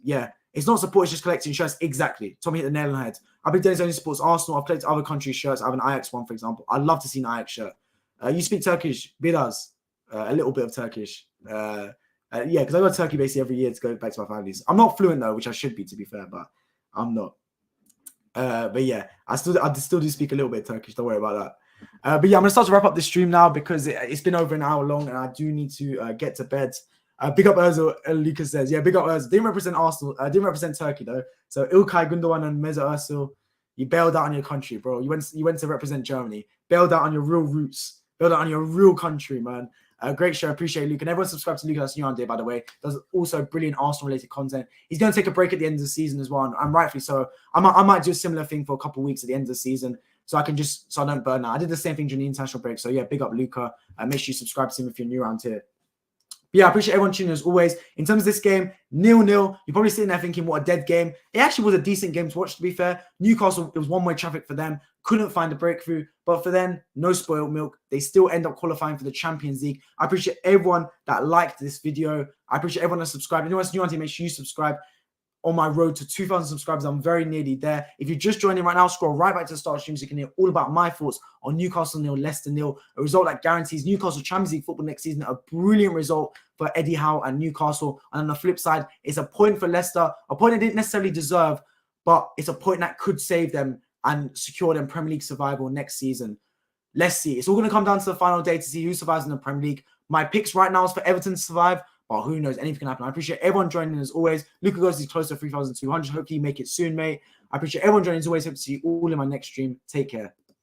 Yeah, it's not support, it's just collecting shirts. Exactly. Tommy hit the nail on the head. I've been doing only supports Arsenal. I've played other countries' shirts. I have an Ajax one, for example. I'd love to see an Ajax shirt. You speak Turkish? Biraz. A little bit of Turkish. Yeah, because I go to Turkey basically every year to go back to my families. I'm not fluent though, which I should be, to be fair, but I'm not. But yeah, I still do speak a little bit of Turkish. Don't worry about that. But yeah, I'm gonna start to wrap up this stream now because it's been over an hour long, and I do need to get to bed. Big up Özil, Lucas says. Yeah, big up Özil. Didn't represent Arsenal. Didn't represent Turkey though. So İlkay Gündoğan and Mesut Özil, you bailed out on your country, bro. You went to represent Germany. Bailed out on your real roots. Bailed out on your real country, man. Great show. Appreciate it, Luke. And everyone subscribe to Newcastle United, by the way. Does also brilliant Arsenal-related content. He's going to take a break at the end of the season as well, and rightfully so. I might do a similar thing for a couple of weeks at the end of the season, so I don't burn out. I did the same thing during the international break. So yeah, big up Luca. Make sure you subscribe to him if you're new around here. But yeah, I appreciate everyone tuning in as always. In terms of this game, 0-0. You're probably sitting there thinking, what a dead game. It actually was a decent game to watch, to be fair. Newcastle, it was one-way traffic for them. Couldn't find a breakthrough. But for them, no spoiled milk. They still end up qualifying for the Champions League. I appreciate everyone that liked this video. I appreciate everyone that subscribed. Anyone that's new on here, make sure you subscribe. On my road to 2,000 subscribers, I'm very nearly there. If you're just joining right now, scroll right back to the start of streams. You can hear all about my thoughts on Newcastle 0, Leicester 0. A result that guarantees Newcastle Champions League football next season. A brilliant result for Eddie Howe and Newcastle. And on the flip side, it's a point for Leicester. A point they didn't necessarily deserve, but it's a point that could save them and secure them Premier League survival next season. Let's see. It's all going to come down to the final day to see who survives in the Premier League. My picks right now is for Everton to survive. But who knows? Anything can happen. I appreciate everyone joining as always. Luca goes is close to 3,200. Hopefully, you make it soon, mate. I appreciate everyone joining as always. Hope to see you all in my next stream. Take care.